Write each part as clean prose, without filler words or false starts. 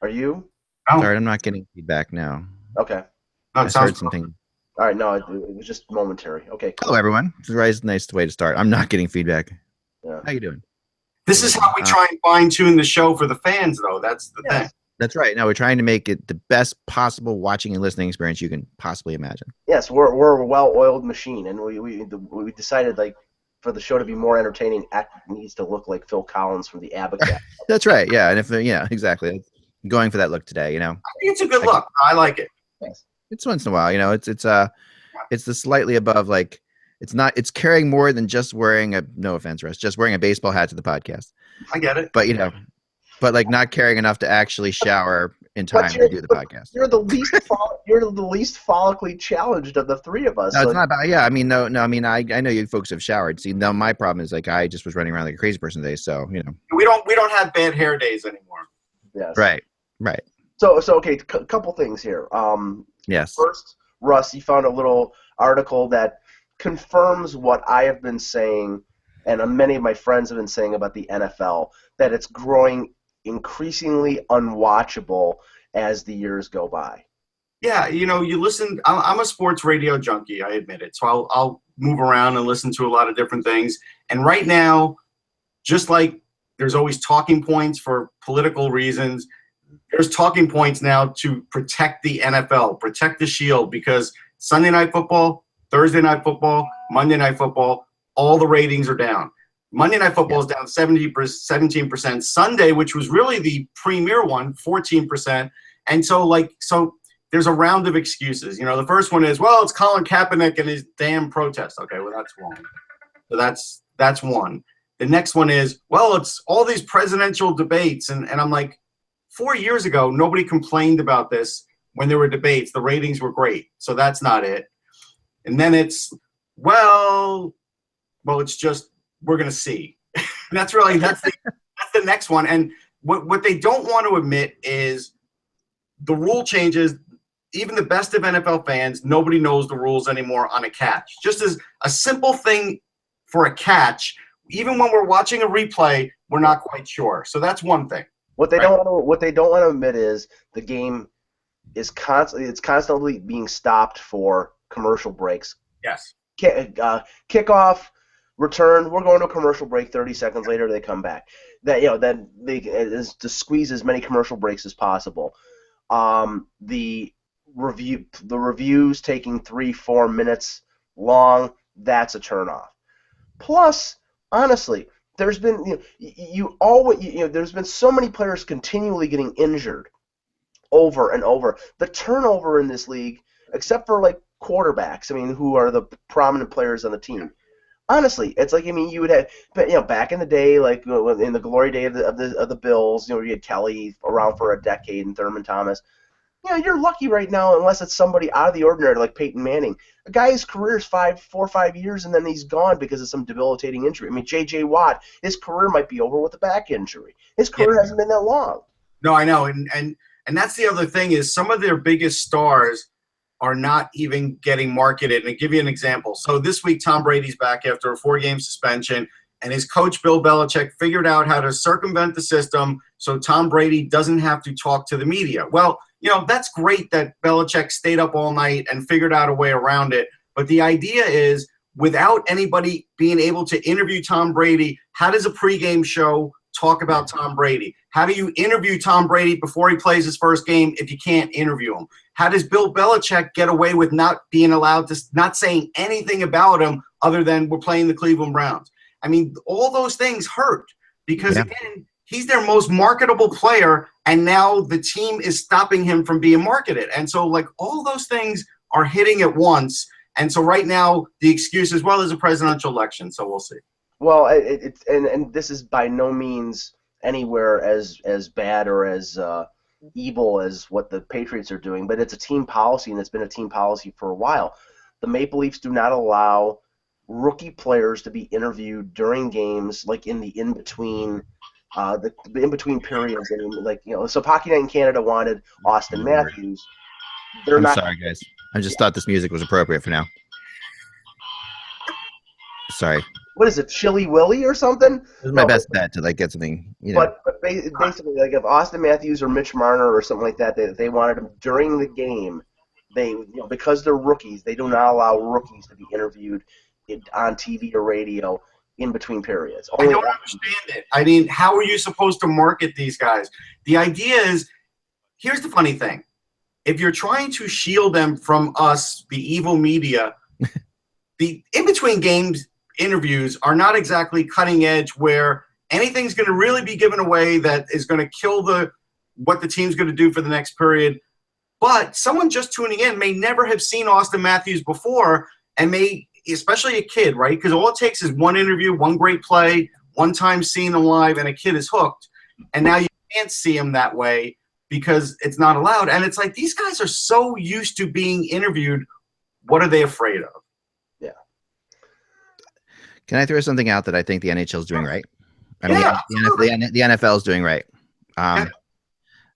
Are you? No. Sorry, I'm not getting feedback now. Okay. No, I heard something. All right, no, it was just momentary. Okay, cool. Hello, everyone. It's a nice way to start. I'm not getting feedback. Yeah. How you doing? This is how we try and fine-tune the show for the fans, though. That's the thing. That's right. No, we're trying to make it the best possible watching and listening experience you can possibly imagine. Yes, we're a well-oiled machine, and we decided, like, for the show to be more entertaining, it needs to look like Phil Collins from the ABBA Cat. That's right. Yeah, and exactly. I'm going for that look today. I think it's a good look. I like it. Yes. It's once in a while. It's the slightly above, like, it's carrying more than just wearing no offense, Russ, just wearing a baseball hat to the podcast. I get it. But like not caring enough to actually shower in time to do the podcast. You're the least follically challenged of the three of us. No, it's not bad. Yeah, I mean, no. I mean, I know you folks have showered. See, now my problem is, like, I just was running around like a crazy person today. So we don't have bad hair days anymore. Yes. Right. So okay, couple things here. Yes. First, Russ, you found a little article that confirms what I have been saying, and many of my friends have been saying about the NFL, that it's growing increasingly unwatchable as the years go by. Yeah, you listen. I'm a sports radio junkie, I admit it. So I'll move around and listen to a lot of different things. And right now, just like there's always talking points for political reasons, there's talking points now to protect the NFL, protect the shield, because Sunday Night Football, Thursday Night Football, Monday Night Football, all the ratings are down. Monday Night Football is down 17%. Sunday, which was really the premier one, 14%. And so there's a round of excuses. The first one is, well, it's Colin Kaepernick and his damn protest. Okay, well, that's wrong. So that's one. The next one is, well, it's all these presidential debates. And I'm like, 4 years ago, nobody complained about this when there were debates. The ratings were great. So that's not it. And then it's, well, it's just, we're going to see. that's the next one. And what they don't want to admit is the rule changes. Even the best of NFL fans, nobody knows the rules anymore on a catch. Just as a simple thing for a catch, even when we're watching a replay, we're not quite sure. So that's one thing. What they don't want to admit is the game is constantly being stopped for commercial breaks. Yes. Kickoff, return. We're going to a commercial break. 30 seconds later, they come back. Then they to squeeze as many commercial breaks as possible. The reviews taking 3-4 minutes long. That's a turnoff. Plus, honestly, there's been there's been so many players continually getting injured over and over. The turnover in this league, except for like quarterbacks, who are the prominent players on the team. Honestly, it's like, you would have, back in the day, like in the glory day of the Bills, you had Kelly around for a decade and Thurman Thomas. You're lucky right now unless it's somebody out of the ordinary like Peyton Manning. A guy's career is 4 or 5 years, and then he's gone because of some debilitating injury. J.J. Watt, his career might be over with a back injury. His career hasn't been that long. No, I know, and that's the other thing is some of their biggest stars are not even getting marketed. And I'll give you an example. So this week, Tom Brady's back after a 4-game suspension, and his coach, Bill Belichick, figured out how to circumvent the system so Tom Brady doesn't have to talk to the media. Well, that's great that Belichick stayed up all night and figured out a way around it. But the idea is, without anybody being able to interview Tom Brady, how does a pregame show talk about Tom Brady? How do you interview Tom Brady before he plays his first game if you can't interview him? How does Bill Belichick get away with not being allowed to, not saying anything about him other than we're playing the Cleveland Browns? All those things hurt because, again, he's their most marketable player, and now the team is stopping him from being marketed. And so, all those things are hitting at once. And so right now the excuse is, well, there's a presidential election, so we'll see. Well, and this is by no means anywhere as bad or as evil as what the Patriots are doing, but it's a team policy, and it's been a team policy for a while. The Maple Leafs do not allow rookie players to be interviewed during games, like in the in-between the in-between periods. So Hockey Night in Canada wanted Austin Matthews. I'm sorry, guys. I just thought this music was appropriate for now. Sorry. what is it, Chili Willy or something? This is my best bet to like get something. But basically, like if Austin Matthews or Mitch Marner or something like that, they wanted them during the game. Because they're rookies, they do not allow rookies to be interviewed on TV or radio in between periods. I don't understand it. I mean, how are you supposed to market these guys? The idea is, here's the funny thing. If you're trying to shield them from us, the evil media, the in-between games interviews are not exactly cutting edge where anything's going to really be given away that is going to kill what the team's going to do for the next period. But someone just tuning in may never have seen Austin Matthews before and may, especially a kid, right? Because all it takes is one interview, one great play, one time seeing him live, and a kid is hooked. And now you can't see him that way because it's not allowed. And it's like these guys are so used to being interviewed. What are they afraid of? Yeah. Can I throw something out that I think the NHL is doing right? I mean, the NFL is doing right.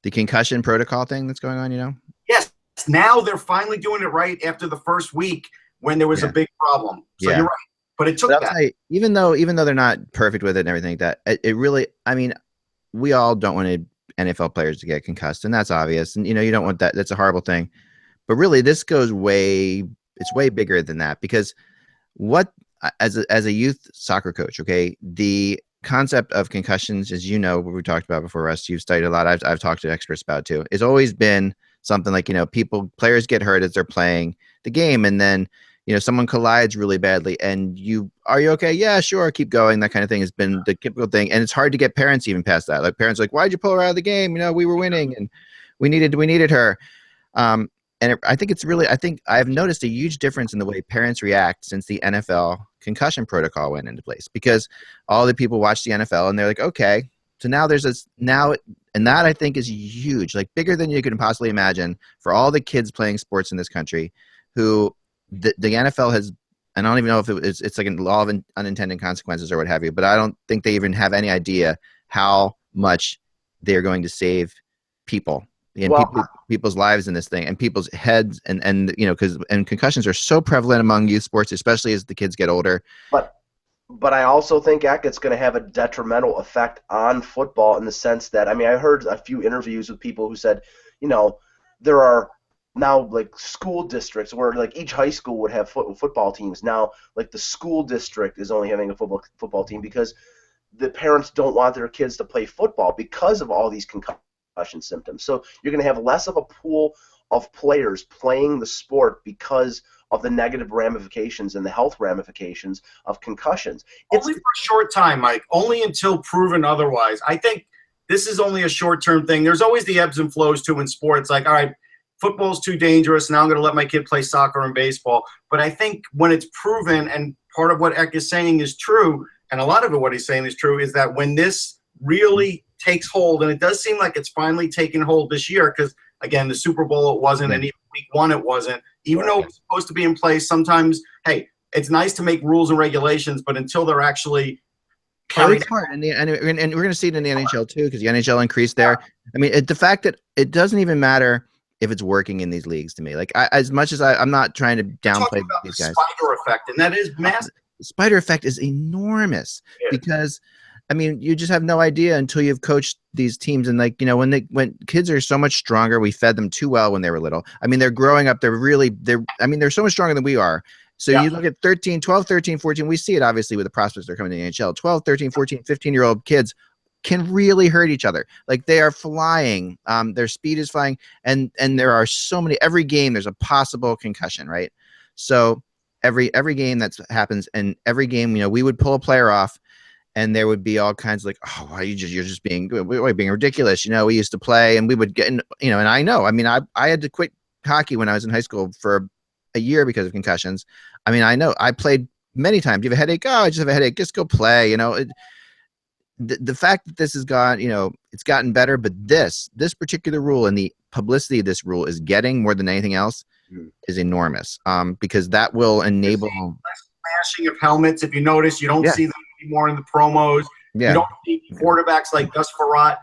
The concussion protocol thing that's going on, Yes. Now they're finally doing it right after the first week when there was a big problem. So you're right. But it took that. Even though they're not perfect with it and everything like that, it really, I mean, we all don't want NFL players to get concussed, and that's obvious. And, you don't want that. That's a horrible thing. But really, this goes it's way bigger than that, because as a youth soccer coach, okay, the concept of concussions, as what we talked about before, Russ, you've studied a lot. I've talked to experts about too. It's always been something like, players get hurt as they're playing the game, and then, someone collides really badly, and are you okay? Yeah, sure, keep going. That kind of thing has been the typical thing, and it's hard to get parents even past that. Like parents are like, why'd you pull her out of the game? We were winning, and we needed her. And I think I've noticed a huge difference in the way parents react since the NFL concussion protocol went into place, because all the people watch the NFL and they're like, okay, so now and that I think is huge, like bigger than you can possibly imagine for all the kids playing sports in this country who the NFL has, and I don't even know if it's like a law of unintended consequences or what have you, but I don't think they even have any idea how much they're going to save people. And people's lives in this thing, and people's heads, and because concussions are so prevalent among youth sports, especially as the kids get older. But I also think it's going to have a detrimental effect on football in the sense that, I mean, I heard a few interviews with people who said, there are now like school districts where like each high school would have football teams. Now, like the school district is only having a football team because the parents don't want their kids to play football because of all these concussion symptoms. So you're going to have less of a pool of players playing the sport because of the negative ramifications and the health ramifications of concussions. Only for a short time, Mike. Only until proven otherwise. I think this is only a short-term thing. There's always the ebbs and flows too in sports. Like, all right, football's too dangerous. Now I'm going to let my kid play soccer and baseball. But I think when it's proven, and part of what Eck is saying is true, and a lot of what he's saying is true, is that when this really takes hold, and it does seem like it's finally taken hold this year, because again, the Super Bowl it wasn't, and even week 1 it wasn't, even though it's supposed to be in place. Sometimes, hey, it's nice to make rules and regulations, but until they're actually carried it's hard. And we're going to see it in the NHL too, because the NHL increased there. I mean, the fact that it doesn't even matter if it's working in these leagues to me. Like, as much as I'm not trying to downplay these guys. Spider effect, and that is massive. The spider effect is enormous because, I mean, you just have no idea until you've coached these teams. And like, when kids are so much stronger, we fed them too well when they were little. I mean, they're growing up. They're so much stronger than we are. So you look at 12, 13, 14, we see it obviously with the prospects that are coming to the NHL. 12, 13, 14, 15-year-old kids can really hurt each other. Like, they are flying. Their speed is flying. And there are so many, every game there's a possible concussion, right? So every game that happens, and every game, we would pull a player off, and there would be all kinds of like, oh, why you're just being ridiculous. We used to play, and we would get in, and I know, I mean, I had to quit hockey when I was in high school for a year because of concussions. I mean, I know I played many times. You have a headache? Oh, I just have a headache. Just go play. The fact that this has gone, it's gotten better, but this particular rule and the publicity of this rule is getting more than anything else is enormous. Because that will enable smashing of helmets. If you notice, you don't see them anymore in the promos. You don't see quarterbacks like Gus Frerotte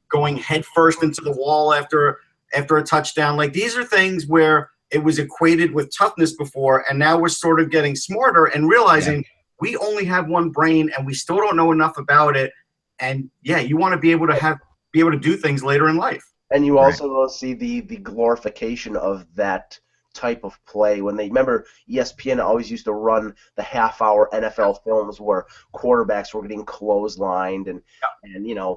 going headfirst into the wall after a touchdown. Like, these are things where it was equated with toughness before, and now we're sort of getting smarter and realizing we only have one brain and we still don't know enough about it. And yeah, you want to be able to do things later in life. And you also will see the glorification of that type of play. When they remember, ESPN always used to run the half-hour NFL films where quarterbacks were getting clotheslined and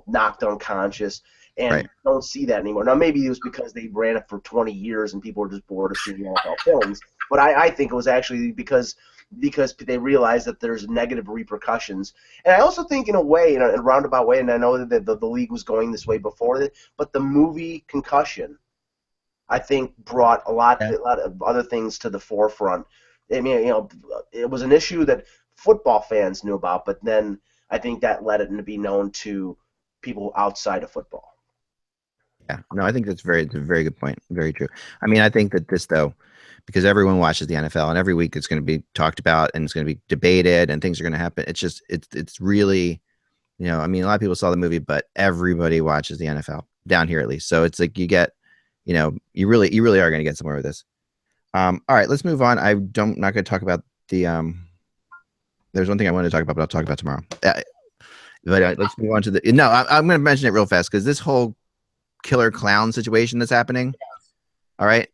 knocked unconscious, and don't see that anymore. Now maybe it was because they ran it for 20 years and people were just bored of seeing NFL films, but I think it was actually because they realized that there's negative repercussions. And I also think, in a way, in a roundabout way, and I know that the league was going this way before, but the movie Concussion, I think, brought a lot of other things to the forefront. I mean, it was an issue that football fans knew about, but then I think that led it to be known to people outside of football. Yeah, no, I think that's a very good point. Very true. I mean, I think that this, though, because everyone watches the NFL and every week it's going to be talked about and it's going to be debated and things are going to happen. It's just, it's really, I mean, a lot of people saw the movie, but everybody watches the NFL down here, at least. So it's like you get, you really are going to get somewhere with this. All right, let's move on. I'm not going to talk about the, there's one thing I wanted to talk about, but I'll talk about tomorrow. Let's move on to I'm going to mention it real fast because this whole killer clown situation that's happening. All right.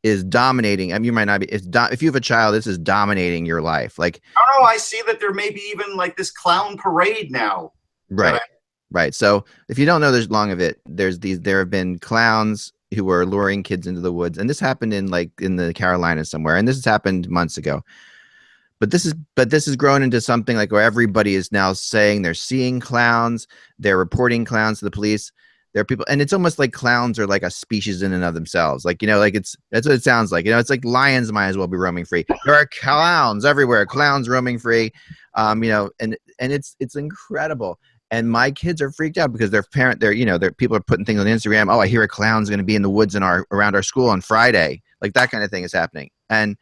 Is dominating. I mean, you might not be. If you have a child, this is dominating your life. Like, no, I see that there may be even like this clown parade now. Right. So if you don't know, there's long of it. There have been clowns who were luring kids into the woods, and this happened in the Carolinas somewhere, and this has happened months ago. But this has grown into something like where everybody is now saying they're seeing clowns. They're reporting clowns to the police. There are people, and it's almost like clowns are like a species in and of themselves. Like, that's what it sounds like. It's like lions might as well be roaming free. There are clowns everywhere, clowns roaming free. And it's incredible. And my kids are freaked out because their people are putting things on Instagram. Oh, I hear a clown's going to be in the woods around our school on Friday. Like that kind of thing is happening. And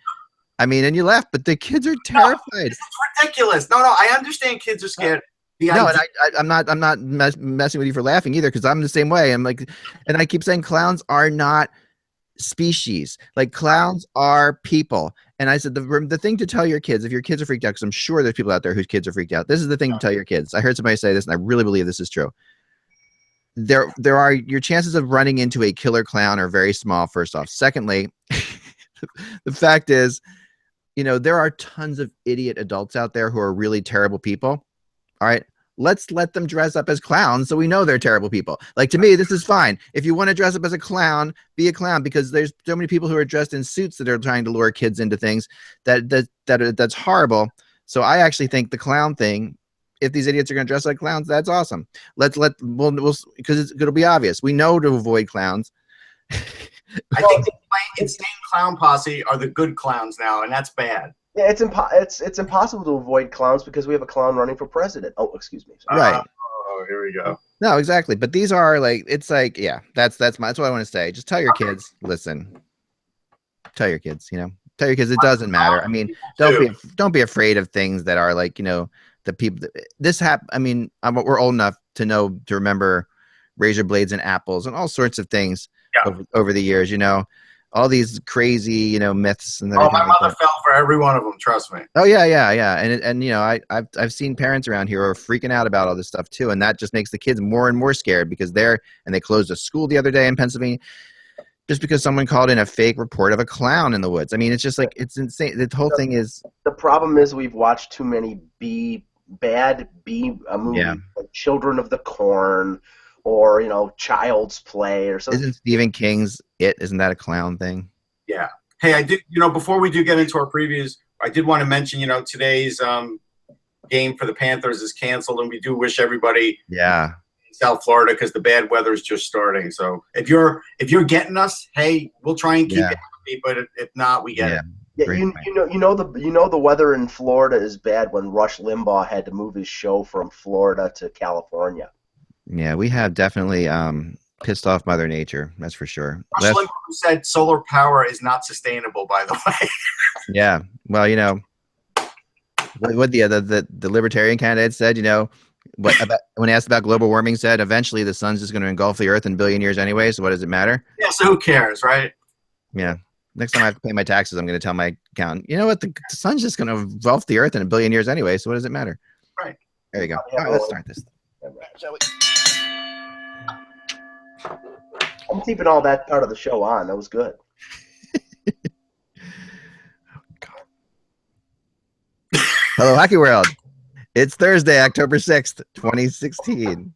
I mean, and you laugh, but the kids are terrified. No, it's ridiculous. No, I understand kids are scared. I'm not messing with you for laughing either, because I'm the same way. I'm like, and I keep saying clowns are not species. Like, clowns are people. And I said the thing to tell your kids, if your kids are freaked out, because I'm sure there's people out there whose kids are freaked out. This is the thing to tell your kids. I heard somebody say this, and I really believe this is true. There are your chances of running into a killer clown are very small. First off, secondly, the fact is, there are tons of idiot adults out there who are really terrible people. All right, let's let them dress up as clowns so we know they're terrible people. Like, to me, this is fine. If you want to dress up as a clown, be a clown, because there's so many people who are dressed in suits that are trying to lure kids into things that's horrible. So I actually think the clown thing, if these idiots are going to dress like clowns, that's awesome. We'll because it'll be obvious. We know to avoid clowns. I think the insane clown posse are the good clowns now, and that's bad. Yeah, it's impossible to avoid clowns because we have a clown running for president. Oh, excuse me. Sorry. Right. Oh, here we go. No, exactly. But these are that's what I want to say. Just tell your kids, listen. Tell your kids, tell your kids it doesn't matter. I mean, don't be afraid of things that are like, the people. I mean, we're old enough to remember razor blades and apples and all sorts of things over the years, all these crazy, myths and everything. Oh, my mother fell for every one of them. Trust me. Oh yeah. And I've seen parents around here who are freaking out about all this stuff too, and that just makes the kids more and more scared because they closed a school the other day in Pennsylvania just because someone called in a fake report of a clown in the woods. I mean, it's just like, it's insane. The whole thing is. The problem is we've watched too many bad movies, like Children of the Corn, or Child's Play or something. Isn't Stephen King's It? Isn't that a clown thing? Yeah. Hey, I did. Before we do get into our previews, I did want to mention. Today's game for the Panthers is canceled, and we do wish everybody in South Florida, because the bad weather is just starting. So if you're getting us, hey, we'll try and keep it happy. But if not, we get it. Yeah, the weather in Florida is bad when Rush Limbaugh had to move his show from Florida to California. Yeah, we have definitely pissed off Mother Nature. That's for sure. Rush Limbaugh said solar power is not sustainable, by the way. Yeah, well, what the libertarian candidate said, when asked about global warming, said eventually the sun's just going to engulf the Earth in a billion years anyway. So what does it matter? Yeah, so who cares, right? Yeah. Next time I have to pay my taxes, I'm going to tell my accountant, you know what? The sun's just going to engulf the earth in a billion years anyway, so what does it matter? Right. There you go. All right, let's start this. Shall we? I'm keeping all that part of the show on. That was good. Hello, Hockey World. It's Thursday, October 6th, 2016.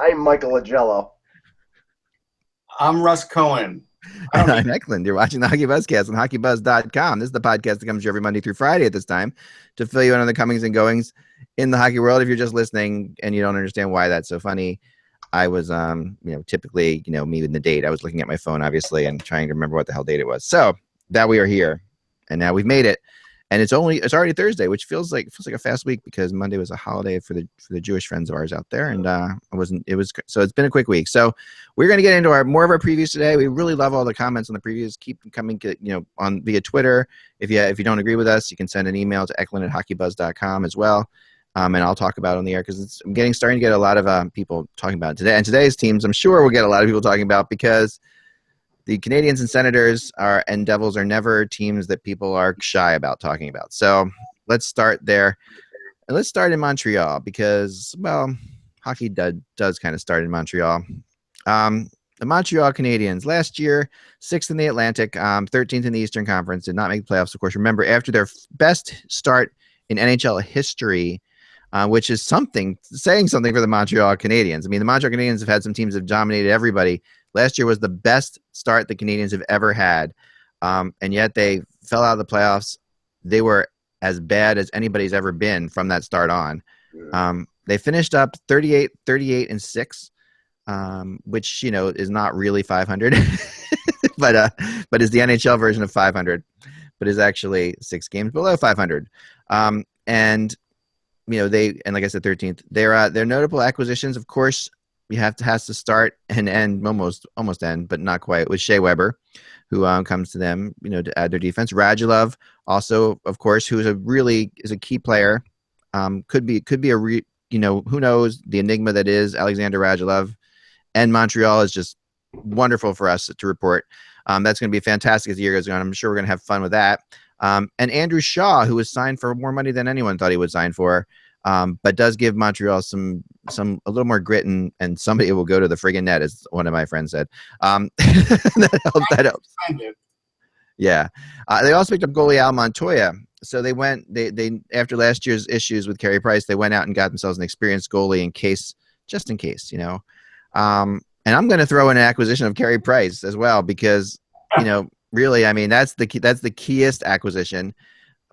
I'm Michael Agello. I'm Russ Cohen. And I'm Eklund. You're watching the HockeyBuzzCast on HockeyBuzz.com. This is the podcast that comes to you every Monday through Friday at this time to fill you in on the comings and goings in the hockey world. If you're just listening and you don't understand why that's so funny, I was, typically, me with the date. I was looking at my phone, obviously, and trying to remember what the hell date it was. So that we are here, and now we've made it. And it's already Thursday, which feels like a fast week because Monday was a holiday for the Jewish friends of ours out there, and so it's been a quick week. So we're going to get into more of our previews today. We really love all the comments on the previews. Keep them coming, on via Twitter. If you don't agree with us, you can send an email to eklund@hockeybuzz.com as well, and I'll talk about it on the air because I'm starting to get a lot of people talking about it today. And today's teams, I'm sure we'll get a lot of people talking about because the Canadiens and Senators and Devils are never teams that people are shy about talking about. So let's start there. And let's start in Montreal because, well, hockey does kind of start in Montreal. The Montreal Canadiens, last year, 6th in the Atlantic, 13th in the Eastern Conference, did not make the playoffs, of course. Remember, after their best start in NHL history, which is saying something for the Montreal Canadiens. I mean, the Montreal Canadiens have had some teams that have dominated everybody. Last year was the best start the Canadiens have ever had, and yet they fell out of the playoffs. They were as bad as anybody's ever been from that start on. They finished up 38-6, which is not really 500, but is the NHL version of 500, but is actually 6 games below 500. And like I said, 13th. Their notable acquisitions, of course. Has to start and end almost end, but not quite, with Shea Weber, who comes to them, to add their defense. Radulov, also, of course, who is a key player. Could be who knows, the enigma that is Alexander Radulov. And Montreal is just wonderful for us to report. That's going to be fantastic as the year goes on. I'm sure we're going to have fun with that. And Andrew Shaw, who was signed for more money than anyone thought he would sign for. But does give Montreal a little more grit and somebody will go to the friggin' net, as one of my friends said. That helps. Yeah. They also picked up goalie Al Montoya. So they after last year's issues with Carey Price, they went out and got themselves an experienced goalie just in case. And I'm going to throw in an acquisition of Carey Price as well because really, I mean, that's the keyest acquisition.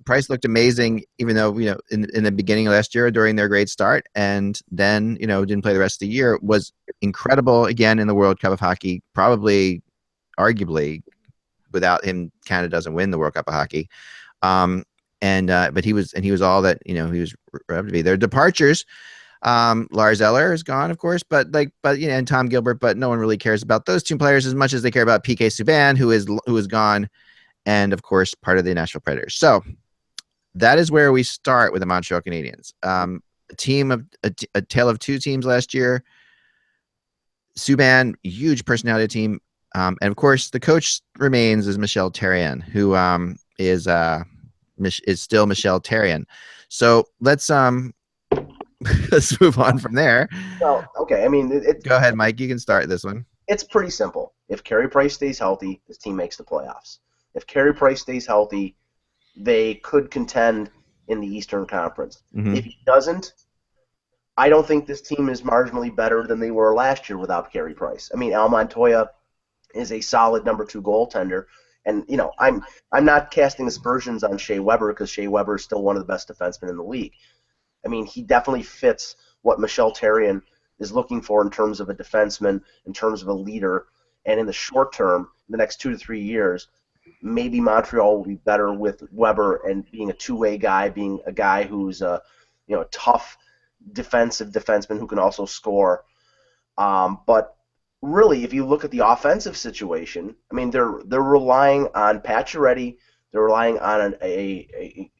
Price looked amazing, even though, in the beginning of last year during their great start, and then, didn't play the rest of the year. Was incredible again in the World Cup of Hockey. Probably, arguably, without him, Canada doesn't win the World Cup of Hockey. But he was all that, he was to be. Their departures, Lars Eller is gone, of course, and Tom Gilbert, but no one really cares about those two players as much as they care about PK Subban, who is gone, and of course part of the Nashville Predators. So that is where we start with the Montreal Canadiens. A tale of two teams last year. Subban, huge personality team. And of course, the coach remains is Michel Therrien, who is still Michel Therrien. So let's let's move on from there. Well, okay. I mean, go ahead, Mike. You can start this one. It's pretty simple. If Carey Price stays healthy, this team makes the playoffs. If Carey Price stays healthy, they could contend in the Eastern Conference. Mm-hmm. If he doesn't, I don't think this team is marginally better than they were last year without Carey Price. I mean, Al Montoya is a solid number 2 goaltender, and I'm not casting aspersions on Shea Weber because Shea Weber is still one of the best defensemen in the league. I mean, he definitely fits what Michel Therrien is looking for in terms of a defenseman, in terms of a leader, and in the short term, the next 2 to 3 years, maybe Montreal will be better with Weber and being a two-way guy, being a guy who's a tough defenseman who can also score. But really, if you look at the offensive situation, I mean, they're relying on Pacioretty, they're relying on a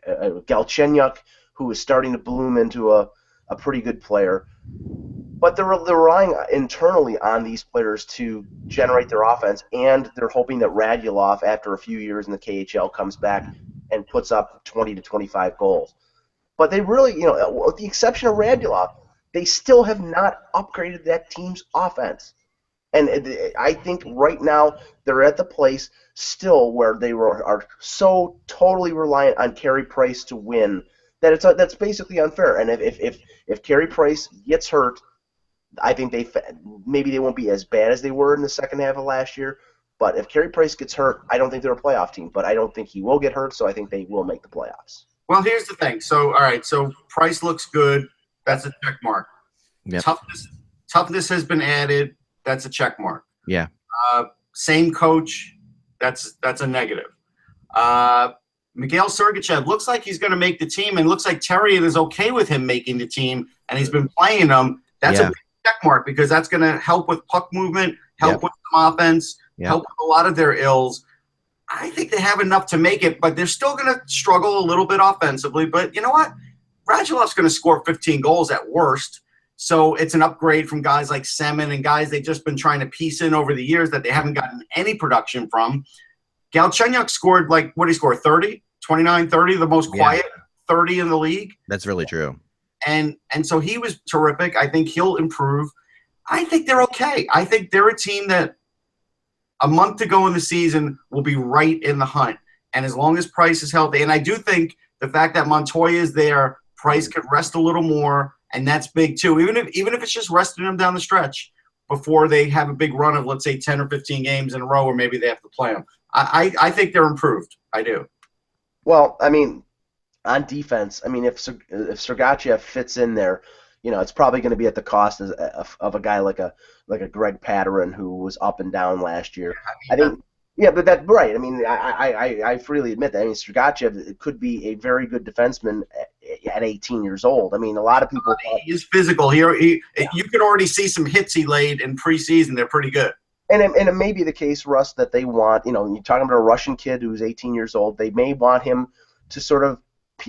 Galchenyuk who is starting to bloom into a pretty good player. But they're relying internally on these players to generate their offense, and they're hoping that Radulov, after a few years in the KHL, comes back and puts up 20 to 25 goals. But they really, with the exception of Radulov, they still have not upgraded that team's offense. And I think right now they're at the place still where they are so totally reliant on Carey Price to win that that's basically unfair. And if Carey Price gets hurt, I think maybe they won't be as bad as they were in the second half of last year. But if Carey Price gets hurt, I don't think they're a playoff team. But I don't think he will get hurt, so I think they will make the playoffs. Well, here's the thing. So, all right, so Price looks good. That's a check mark. Yep. Toughness has been added. That's a check mark. Yeah. Same coach. That's a negative. Miguel Sergachev looks like he's going to make the team, and looks like Terrier is okay with him making the team, and he's been playing them. That's a big check mark because that's going to help with puck movement, help with some offense, help with a lot of their ills. I think they have enough to make it, but they're still going to struggle a little bit offensively. But you know what? Radulov's going to score 15 goals at worst. So it's an upgrade from guys like Semin and guys they've just been trying to piece in over the years that they haven't gotten any production from. Galchenyuk scored, what did he score, 30? 29, 30, the most quiet 30 in the league. That's really true. And so he was terrific. I think he'll improve. I think they're okay. I think they're a team that a month to go in the season will be right in the hunt. And as long as Price is healthy, and I do think the fact that Montoya is there, Price could rest a little more, and that's big too. Even if it's just resting him down the stretch before they have a big run of, let's say, 10 or 15 games in a row, or maybe they have to play them. I think they're improved. I do. Well, I mean, on defense, I mean, if Sergachev fits in there, it's probably going to be at the cost of a guy like a Greg Paterin who was up and down last year. I think, but that's right. I mean, I freely admit that. I mean, Sergachev could be a very good defenseman at 18 years old. I mean, a lot of people. He's physical. You could already see some hits he laid in preseason. They're pretty good. And it may be the case, Russ, that they want, you're talking about a Russian kid who's 18 years old. They may want him to sort of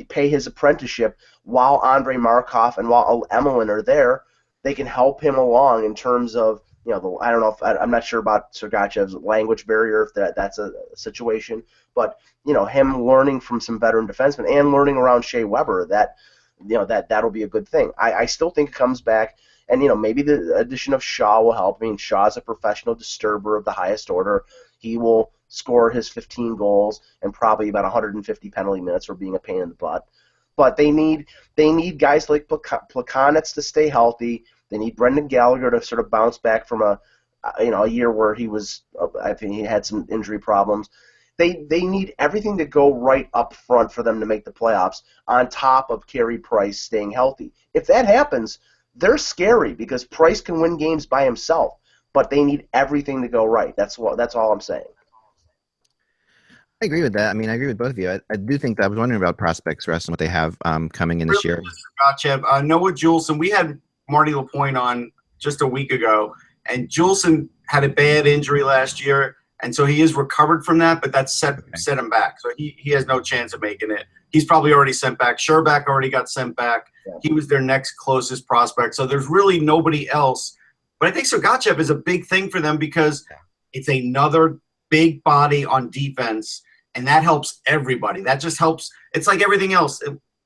pay his apprenticeship while Andrei Markov and while Emelin are there. They can help him along in terms of, I don't know if I'm not sure about Sergachev's language barrier, if that's a situation, but him learning from some veteran defensemen and learning around Shea Weber, that'll be a good thing. I still think it comes back. And, maybe the addition of Shaw will help. I mean, Shaw's a professional disturber of the highest order. He will score his 15 goals and probably about 150 penalty minutes for being a pain in the butt. But they need guys like Plekanec to stay healthy. They need Brendan Gallagher to sort of bounce back from a year where I think he had some injury problems. They need everything to go right up front for them to make the playoffs, on top of Carey Price staying healthy. If that happens, they're scary because Price can win games by himself, but they need everything to go right. That's all I'm saying. I agree with that. I mean, I agree with both of you. I do think that I was wondering about prospects, Russ, and what they have coming in this year. Gotcha. Noah Juleson, we had Marty Lapointe on just a week ago, and Juleson had a bad injury last year, and so he is recovered from that, but that set him back. So he has no chance of making it. He's probably already sent back. Sherbak already got sent back. Yeah. He was their next closest prospect. So there's really nobody else. But I think Sergachev is a big thing for them because it's another big body on defense, and that helps everybody. That just helps. It's like everything else.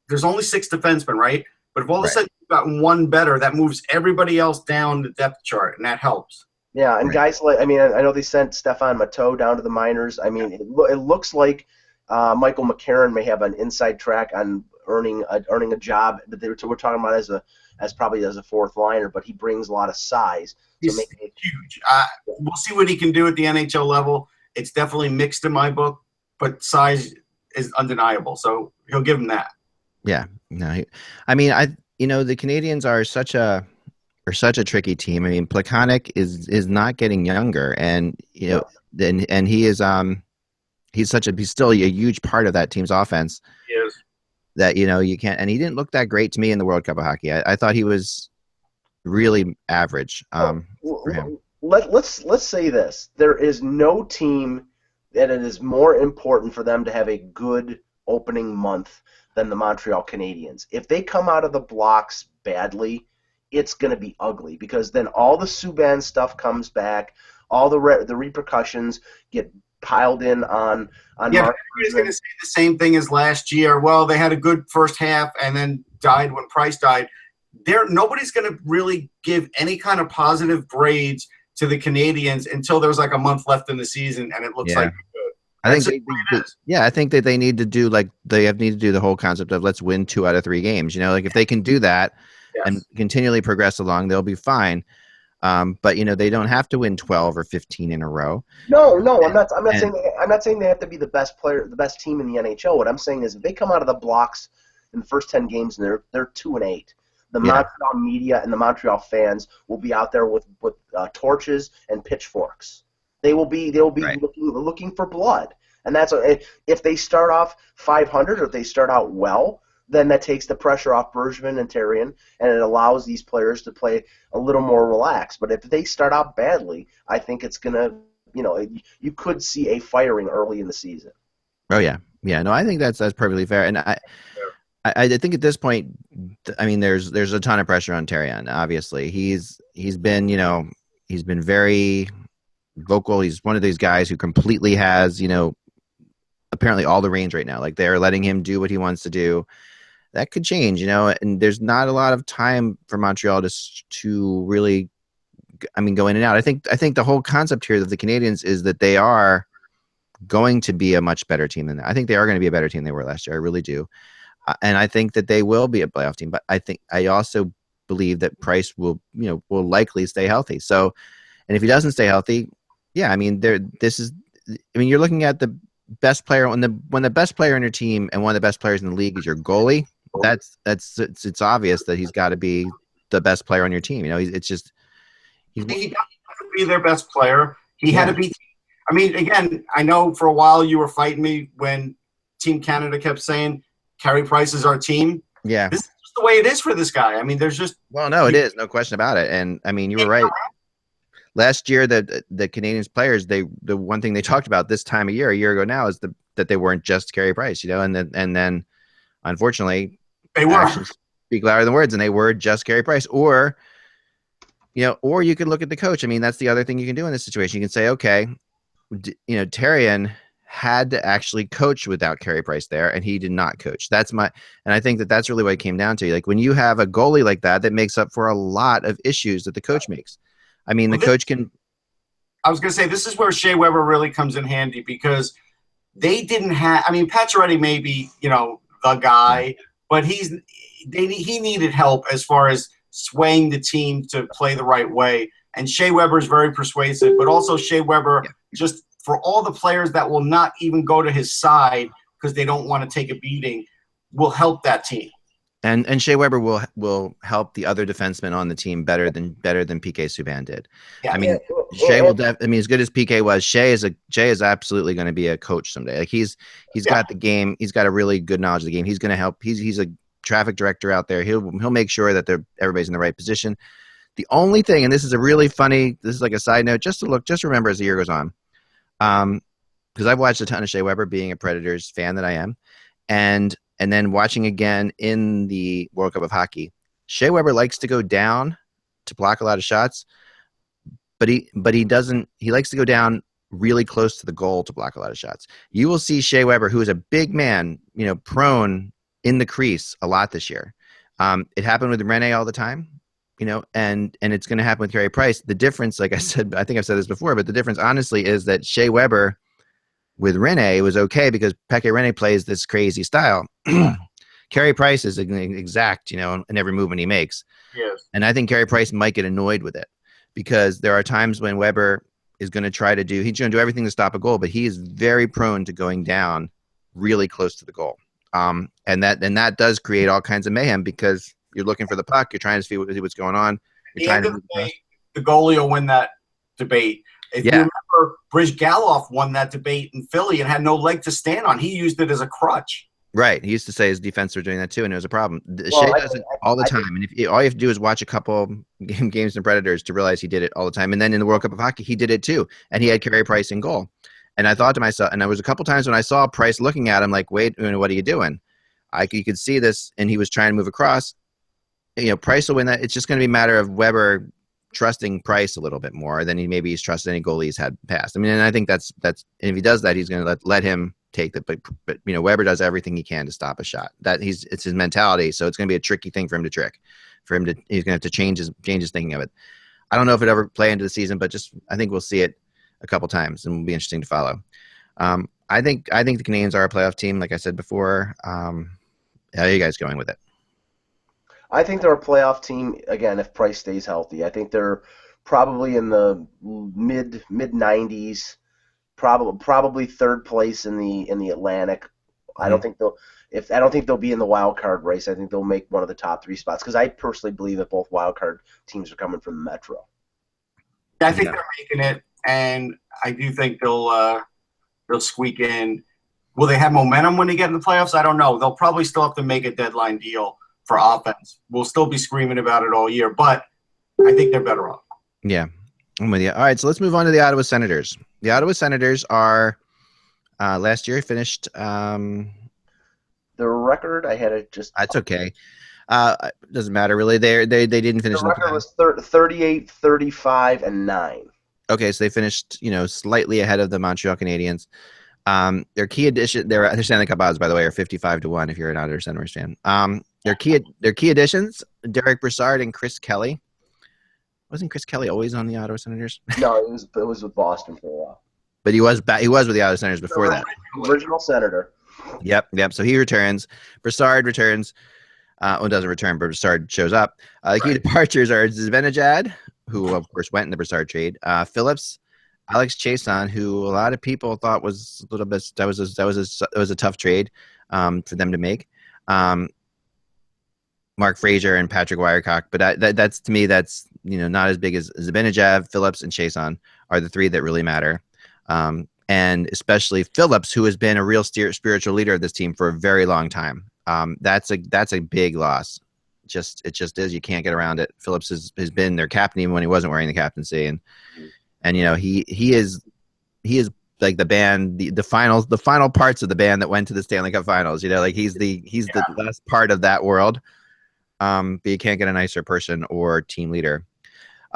There's only 6 defensemen, right? But if all of a sudden you've got one better, that moves everybody else down the depth chart, and that helps. Yeah, and guys like, I know they sent Stefan Matteau down to the minors. I mean, it looks like Michael McCarron may have an inside track on earning a job that we're talking about as probably as a fourth liner, but he brings a lot of size. He's huge. We'll see what he can do at the NHL level. It's definitely mixed in my book, but size is undeniable. So he'll give him that. Yeah. No. The Canadiens are such a tricky team. I mean, Plekanec is not getting younger, and and he is he's still a huge part of that team's offense. He is. That you can't, and he didn't look that great to me in the World Cup of Hockey. I thought he was really average for him. Let's say this: there is no team that it is more important for them to have a good opening month than the Montreal Canadiens. If they come out of the blocks badly, it's going to be ugly because then all the Subban stuff comes back, all the repercussions get piled in on Yeah, Mark. everybody's going to say the same thing as last year. Well, they had a good first half and then died when Price died. Nobody's going to really give any kind of positive grades to the Canadiens until there's like a month left in the season and it looks like good. I think that they need to do the whole concept of let's win 2 out of 3 games. You know, like if they can do that and continually progress along, they'll be fine. But you know, they don't have to win 12 or 15 in a row. No, I'm not saying they have to be the best player, the best team in the NHL. What I'm saying is if they come out of the blocks in the first 10 games and they're 2-8, the Montreal media and the Montreal fans will be out there with torches and pitchforks. They'll be looking for blood, and that's if they start off 500 or if they start out well, then that takes the pressure off Bergevin and Therrien, and it allows these players to play a little more relaxed. But if they start out badly, I think it's gonna, you could see a firing early in the season. Oh yeah. No, I think that's perfectly fair, and I think at this point, I mean, there's a ton of pressure on Therrien. Obviously, he's been very vocal. He's one of these guys who completely has, apparently all the reins right now. Like they're letting him do what he wants to do. That could change, and there's not a lot of time for Montreal to really, go in and out. I think the whole concept here of the Canadiens is that they are going to be a much better team than that. I think they are going to be a better team than they were last year. I really do. And I think that they will be a playoff team, but I also believe that Price will likely stay healthy. So, and if he doesn't stay healthy, you're looking at the best player when the best player on your team and one of the best players in the league is your goalie. It's obvious that he's got to be the best player on your team. He got to be their best player. He had to be. I mean, again, I know for a while you were fighting me when Team Canada kept saying Carey Price is our team. Yeah, this is just the way it is for this guy. I mean, there's just it is, no question about it. And I mean, you were right. Last year, the Canadiens players, the one thing they talked about this time of year, a year ago now, is that they weren't just Carey Price, and then unfortunately, they were. Actions speak louder than words, and they were just Carey Price. Or you could look at the coach. I mean, that's the other thing you can do in this situation. You can say, okay, Therrien had to actually coach without Carey Price there, and he did not coach. And I think that's really what it came down to. Like when you have a goalie like that makes up for a lot of issues that the coach makes. I mean, the coach can. I was going to say this is where Shea Weber really comes in handy because they didn't have. I mean, Pacioretty may be the guy, but he needed help as far as swaying the team to play the right way. And Shea Weber is very persuasive, but also Shea Weber just for all the players that will not even go to his side because they don't want to take a beating, will help that team. And Shea Weber will help the other defensemen on the team better than PK Subban did. Yeah. I mean, Shea will. As good as PK was, Shea is absolutely going to be a coach someday. Like he's got the game. He's got a really good knowledge of the game. He's going to help. He's a traffic director out there. He'll make sure that everybody's in the right position. The only thing, and this is like a side note, just remember as the year goes on, because I've watched a ton of Shea Weber, being a Predators fan that I am, and then watching again in the World Cup of Hockey, Shea Weber likes to go down to block a lot of shots, but he likes to go down really close to the goal to block a lot of shots. You will see Shea Weber, who is a big man, prone in the crease a lot this year. It happened with Rene all the time, and it's going to happen with Carey Price. The difference, like I said, I think I've said this before, but the difference honestly is that Shea Weber with Rene was okay because Peke Rene plays this crazy style. Carey Price is exact, in every movement he makes. Yes. And I think Carey Price might get annoyed with it because there are times when Weber is going to he's going to do everything to stop a goal, but he is very prone to going down really close to the goal. And that does create all kinds of mayhem because you're looking for the puck, you're trying to see what's going on. The goalie will win that debate. If you remember, Brizgalov won that debate in Philly and had no leg to stand on. He used it as a crutch. Right. He used to say his defense were doing that too, and it was a problem. Shea does it all the time. And all you have to do is watch a couple games in Predators to realize he did it all the time. And then in the World Cup of Hockey, he did it too. And he had Carey Price in goal. And I thought to myself, and there was a couple times when I saw Price looking at him like, wait, what are you doing? You could see this, and he was trying to move across. Price will win that. It's just going to be a matter of Weber trusting Price a little bit more than he's trusted any goalie he's had past. I mean, and I think that's and if he does that, he's going to let him take that. But Weber does everything he can to stop a shot. It's his mentality. So it's going to be a tricky thing for him to trick. He's going to have to change his thinking of it. I don't know if it ever play into the season, but I think we'll see it a couple times, and it'll be interesting to follow. I think the Canadiens are a playoff team, like I said before. How are you guys going with it? I think they're a playoff team again if Price stays healthy. I think they're probably in the mid 90s, probably third place in the Atlantic. Mm-hmm. I don't think they'll be in the wild card race. I think they'll make one of the top 3 spots because I personally believe that both wild card teams are coming from the Metro. I think they're making it, and I do think they'll squeak in. Will they have momentum when they get in the playoffs? I don't know. They'll probably still have to make a deadline deal for offense. We'll still be screaming about it all year, but I think they're better off. Yeah, I'm with you. All right, so let's move on to the Ottawa Senators. The Ottawa Senators are last year finished. The record I had it just. That's okay. Doesn't matter really. They didn't finish. The record was 38, 35, and 9. Okay, so they finished slightly ahead of the Montreal Canadiens. Their key addition, their Stanley Cup odds, by the way, are 55-1 if you're an Ottawa Senators fan. Their key additions: Derek Brassard and Chris Kelly. Wasn't Chris Kelly always on the Ottawa Senators? No, it was with Boston for a while. But he was with the Ottawa Senators before that. Original Senator. Yep. So he returns. Brassard returns. Doesn't return, but Brassard shows up. The key departures are Zibanejad, who of course went in the Brassard trade. Phillips, Alex Chiasson, who a lot of people thought was a little bit that was a tough trade for them to make. Mark Frazier and Patrick Wirecock, but that's to me that's not as big as Zibanejad, Phillips, and Chiasson are the 3 that really matter. And especially Phillips, who has been a real spiritual leader of this team for a very long time. That's a big loss. It just is. You can't get around it. Phillips has been their captain even when he wasn't wearing the captaincy, and he is like the band, the final parts of the band that went to the Stanley Cup Finals. He's the last part of that world. But you can't get a nicer person or team leader.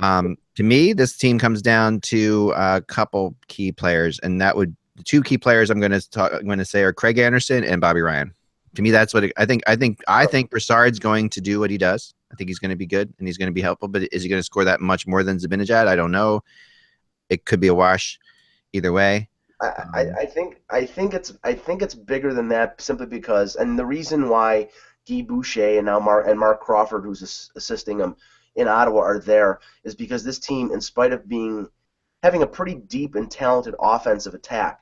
To me, this team comes down to a couple key players, and the 2 key players I'm going to say are Craig Anderson and Bobby Ryan. To me, that's what I think. I think Brassard's going to do what he does. I think he's going to be good and he's going to be helpful. But is he going to score that much more than Zibanejad? I don't know. It could be a wash either way. I think it's bigger than that simply because, and the reason why Guy Boucher and now Mark Crawford, who's assisting him in Ottawa, are there is because this team, in spite of having a pretty deep and talented offensive attack,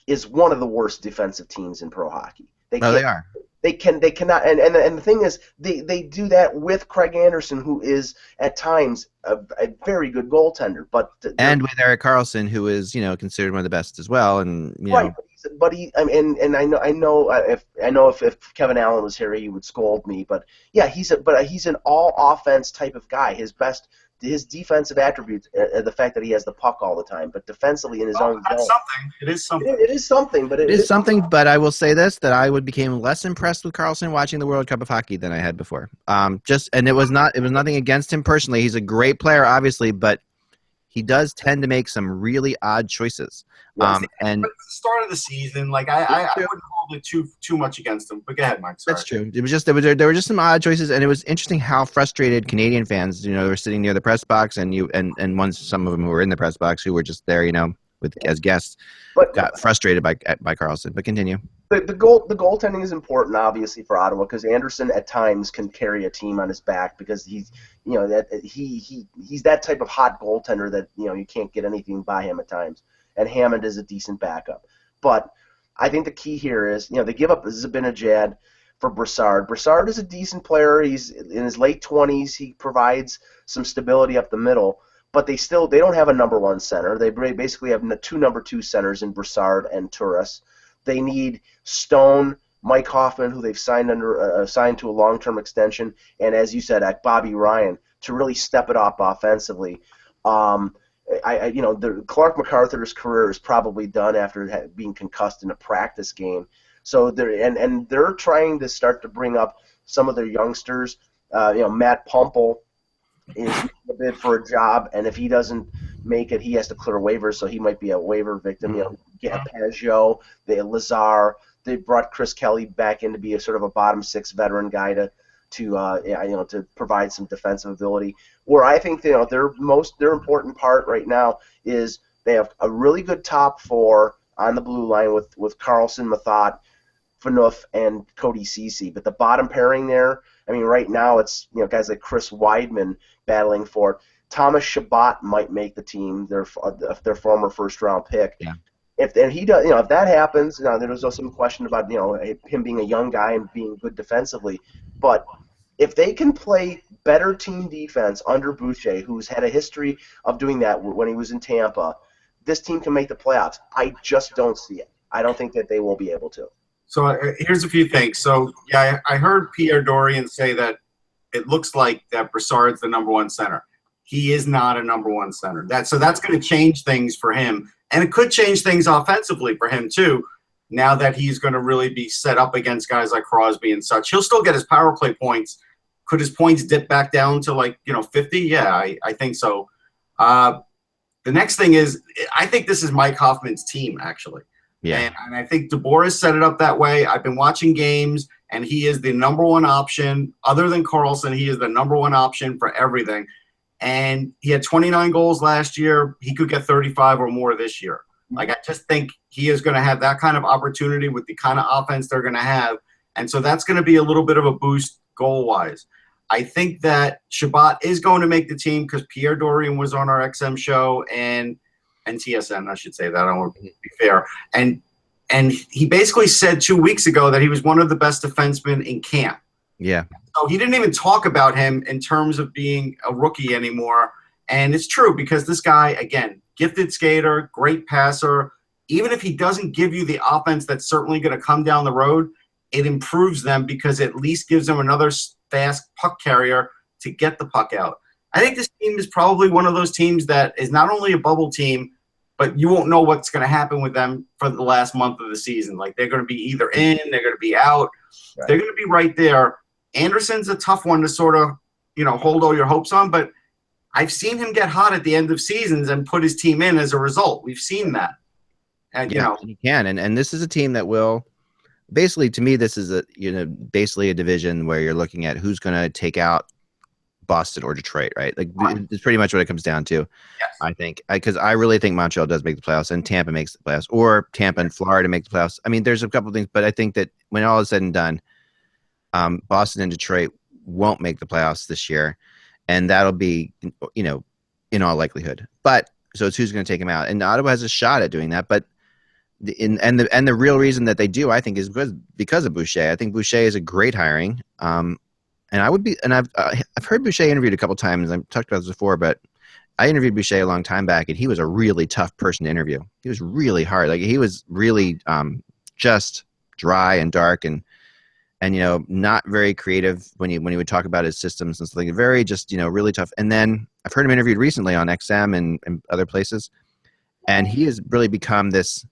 is one of the worst defensive teams in pro hockey. They are. They cannot, and the thing is, they do that with Craig Anderson, who is at times a very good goaltender, and with Erik Karlsson, who is considered one of the best as well, and right. But I know if Kevin Allen was here, he would scold me. But yeah, he's an all offense type of guy. His defensive attributes, the fact that he has the puck all the time, but defensively in his own zone. Something. It is something. It is something, but it is something. But I will say this: that I became less impressed with Karlsson watching the World Cup of Hockey than I had before. And it was nothing against him personally. He's a great player, obviously, but he does tend to make some really odd choices. Yes, and at the start of the season, I wouldn't hold it too much against him. But go ahead, Mike. Sorry. That's true. It was just there were just some odd choices, and it was interesting how frustrated Canadian fans, they were sitting near the press box, and some of them who were in the press box who were just there, as guests, got frustrated by Karlsson. But continue. The goaltending is important, obviously, for Ottawa because Anderson at times can carry a team on his back because he's that type of hot goaltender that you can't get anything by him at times. And Hammond is a decent backup. But I think the key here is, they give up Zibanejad for Brassard. Brassard is a decent player. He's in his late 20s. He provides some stability up the middle. But they don't have a number 1 center. They basically have 2 number 2 centers in Brassard and Turris. They need Stone, Mike Hoffman, who they've signed to a long-term extension, and as you said, Bobby Ryan to really step it up offensively. Clark MacArthur's career is probably done after being concussed in a practice game. So they're trying to start to bring up some of their youngsters. Matt Pumple is a bid for a job, and if he doesn't make it, he has to clear waivers, so he might be a waiver victim. Get Pajot, Lazar. They brought Chris Kelly back in to be a sort of a bottom six veteran guy to provide some defensive ability. Where I think their important part right now is they have a really good top four on the blue line with Carlson, Mathot, Phaneuf, and Cody Ceci. But the bottom pairing there, I mean, right now it's guys like Chris Weidman battling for it. Thomas Chabot might make the team, their former first round pick. Yeah. If he does, if that happens, there's also some question about him being a young guy and being good defensively. But if they can play better team defense under Boucher, who's had a history of doing that when he was in Tampa, this team can make the playoffs. I just don't see it. I don't think that they will be able to. So here's a few things. So yeah, I heard Pierre Dorian say that it looks like that Brassard's the number one center. He is not a number one center. So that's going to change things for him. And it could change things offensively for him, too, now that he's going to really be set up against guys like Crosby and such. He'll still get his power play points. Could his points dip back down to 50? Yeah, I think so. The next thing is I think this is Mike Hoffman's team, actually. Yeah. And I think DeBoer has set it up that way. I've been watching games, and he is the number one option. Other than Carlson, he is the number one option for everything. And he had 29 goals last year. He could get 35 or more this year. I just think he is going to have that kind of opportunity with the kind of offense they're going to have. And so that's going to be a little bit of a boost goal-wise. I think that Chabot is going to make the team because Pierre Dorian was on our XM show and TSN, I should say that. I don't want to be fair. And he basically said 2 weeks ago that he was one of the best defensemen in camp. Yeah. So he didn't even talk about him in terms of being a rookie anymore. And it's true because this guy, again, gifted skater, great passer. Even if he doesn't give you the offense that's certainly going to come down the road, it improves them because it at least gives them another fast puck carrier to get the puck out. I think this team is probably one of those teams that is not only a bubble team, but you won't know what's going to happen with them for the last month of the season. Like they're going to be either in, they're going to be out. Right. They're going to be right there. Anderson's a tough one to sort of, hold all your hopes on, but I've seen him get hot at the end of seasons and put his team in as a result. We've seen that. And, he can. And this is a team that will basically, to me, this is basically a division where you're looking at who's going to take out Boston or Detroit, right? Like it's pretty much what it comes down to. Yes. I think because I really think Montreal does make the playoffs and Tampa makes the playoffs, or Tampa and Florida make the playoffs. I mean, there's a couple of things, but I think that when all is said and done, Boston and Detroit won't make the playoffs this year, and that'll be in all likelihood. But so it's who's going to take them out, and Ottawa has a shot at doing that. But the real reason that they do, I think, is because of Boucher. I think Boucher is a great hiring. And I've heard Boucher interviewed a couple times. I've talked about this before, but I interviewed Boucher a long time back, and he was a really tough person to interview. He was really hard. Like he was really just dry and dark and not very creative when he would talk about his systems and something. Very just really tough. And then I've heard him interviewed recently on XM and other places, and he has really become this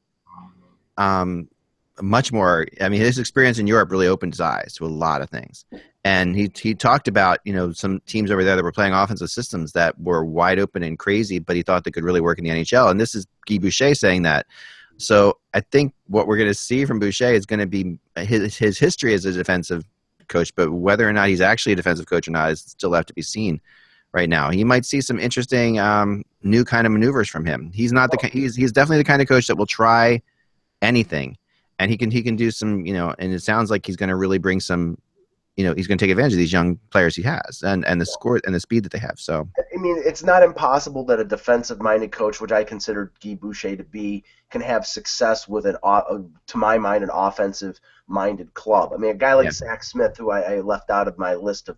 much more. I mean, his experience in Europe really opened his eyes to a lot of things. And he talked about, some teams over there that were playing offensive systems that were wide open and crazy, but he thought they could really work in the NHL. And this is Guy Boucher saying that. So I think what we're going to see from Boucher is going to be his history as a defensive coach, but whether or not he's actually a defensive coach or not is still left to be seen right now. You might see some interesting new kind of maneuvers from him. He's definitely the kind of coach that will try anything, and he can do some, and it sounds like he's going to really bring some, he's going to take advantage of these young players he has and the score and the speed that they have. So, I mean, it's not impossible that a defensive-minded coach, which I consider Guy Boucher to be, can have success with to my mind, an offensive-minded club. I mean, a guy like Zach Smith, who I left out of my list of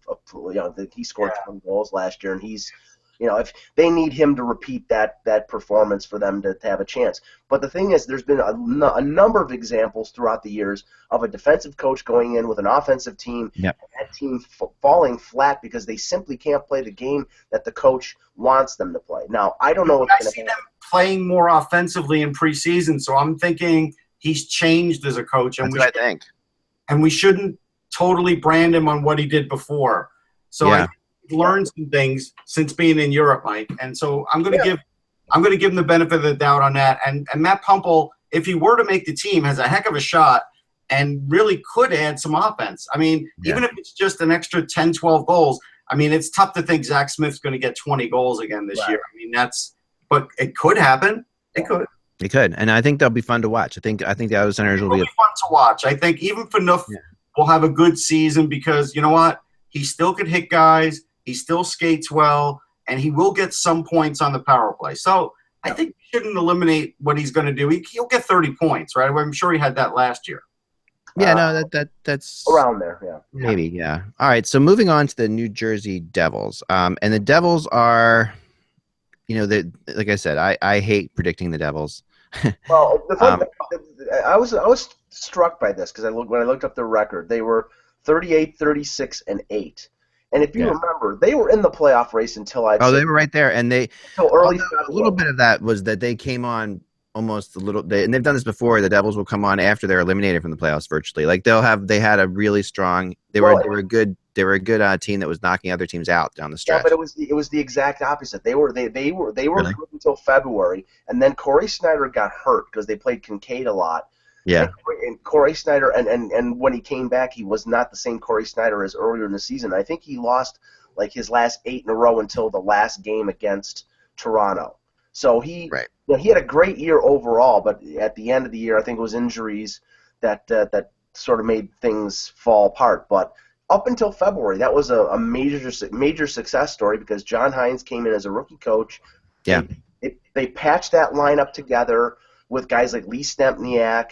he scored 20 goals last year, and he's, if they need him to repeat that performance for them to have a chance. But the thing is, there's been a number of examples throughout the years of a defensive coach going in with an offensive team, and that team falling flat because they simply can't play the game that the coach wants them to play. Now, I don't know what's going to happen. I see them playing more offensively in preseason, so I'm thinking he's changed as a coach. And that's what I think. And we shouldn't totally brand him on what he did before. So I've learned some things since being in Europe, Mike. And so I'm going to give him the benefit of the doubt on that. And Matt Pumple, if he were to make the team, has a heck of a shot and really could add some offense. I mean, even if it's just an extra 10, 12 goals, I mean, it's tough to think Zach Smith's going to get 20 goals again this year. I mean, but it could happen. It could. It could, and I think they'll be fun to watch. I think the Ottawa Senators will be fun to watch. I think even Phaneuf will have a good season because you know what? He still could hit guys. He still skates well, and he will get some points on the power play. So I think we shouldn't eliminate what he's going to do. He'll get 30 points, right? I'm sure he had that last year. Yeah, no, that's around there. Maybe, yeah. All right, so moving on to the New Jersey Devils, and the Devils are, like I said, I hate predicting the Devils. Well, I was struck by this because when I looked up their record, they were 38, 36, and 8. And if you remember, they were in the playoff race until they were right there, and until early. A little bit of that was that they came on almost a little. And they've done this before. The Devils will come on after they're eliminated from the playoffs virtually. Like they had a really strong. They were a good team that was knocking other teams out down the stretch. Yeah, but it was the exact opposite. They were really? Good until February, and then Corey Snyder got hurt because they played Kincaid a lot. Yeah. And Corey Snyder, and when he came back, he was not the same Corey Snyder as earlier in the season. I think he lost like his last 8 in a row until the last game against Toronto. So he had a great year overall, but at the end of the year, I think it was injuries that sort of made things fall apart. But up until February, that was a major success story because John Hines came in as a rookie coach. Yeah. They patched that lineup together with guys like Lee Stempniak.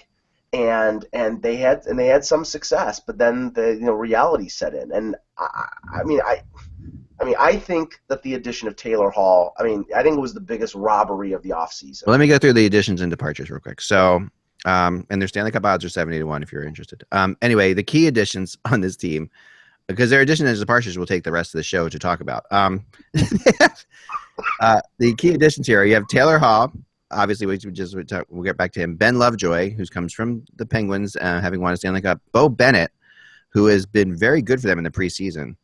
And they had some success, but then the reality set in. And I think that the addition of Taylor Hall, I think it was the biggest robbery of the offseason. Well, let me go through the additions and departures real quick. So, and their Stanley Cup odds are 70-1 if you're interested. Anyway, the key additions on this team, because their additions and departures will take the rest of the show to talk about. The key additions here, you have Taylor Hall. Obviously, we'll get back to him. Ben Lovejoy, who comes from the Penguins, having won a Stanley Cup. Bo Bennett, who has been very good for them in the preseason.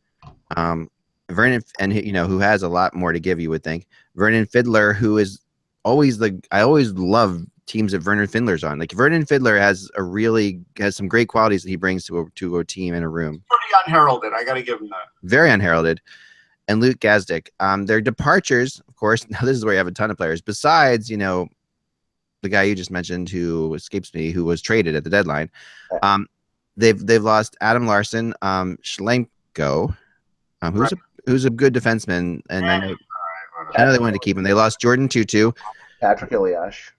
Vernon, and who has a lot more to give, you would think. Vernon Fiddler, who is always I always love teams that Vernon Fiddler's on. Like Vernon Fiddler has some great qualities that he brings to a team in a room. Pretty unheralded. I got to give him that. Very unheralded. And Luke Gazdick. Their departures, of course, now this is where you have a ton of players. Besides, the guy you just mentioned who escapes me, who was traded at the deadline. They've lost Adam Larson, Schlemko, who's a good defenseman, and I know they wanted to keep him. They lost Jordan Tutu. Patrick Eliash.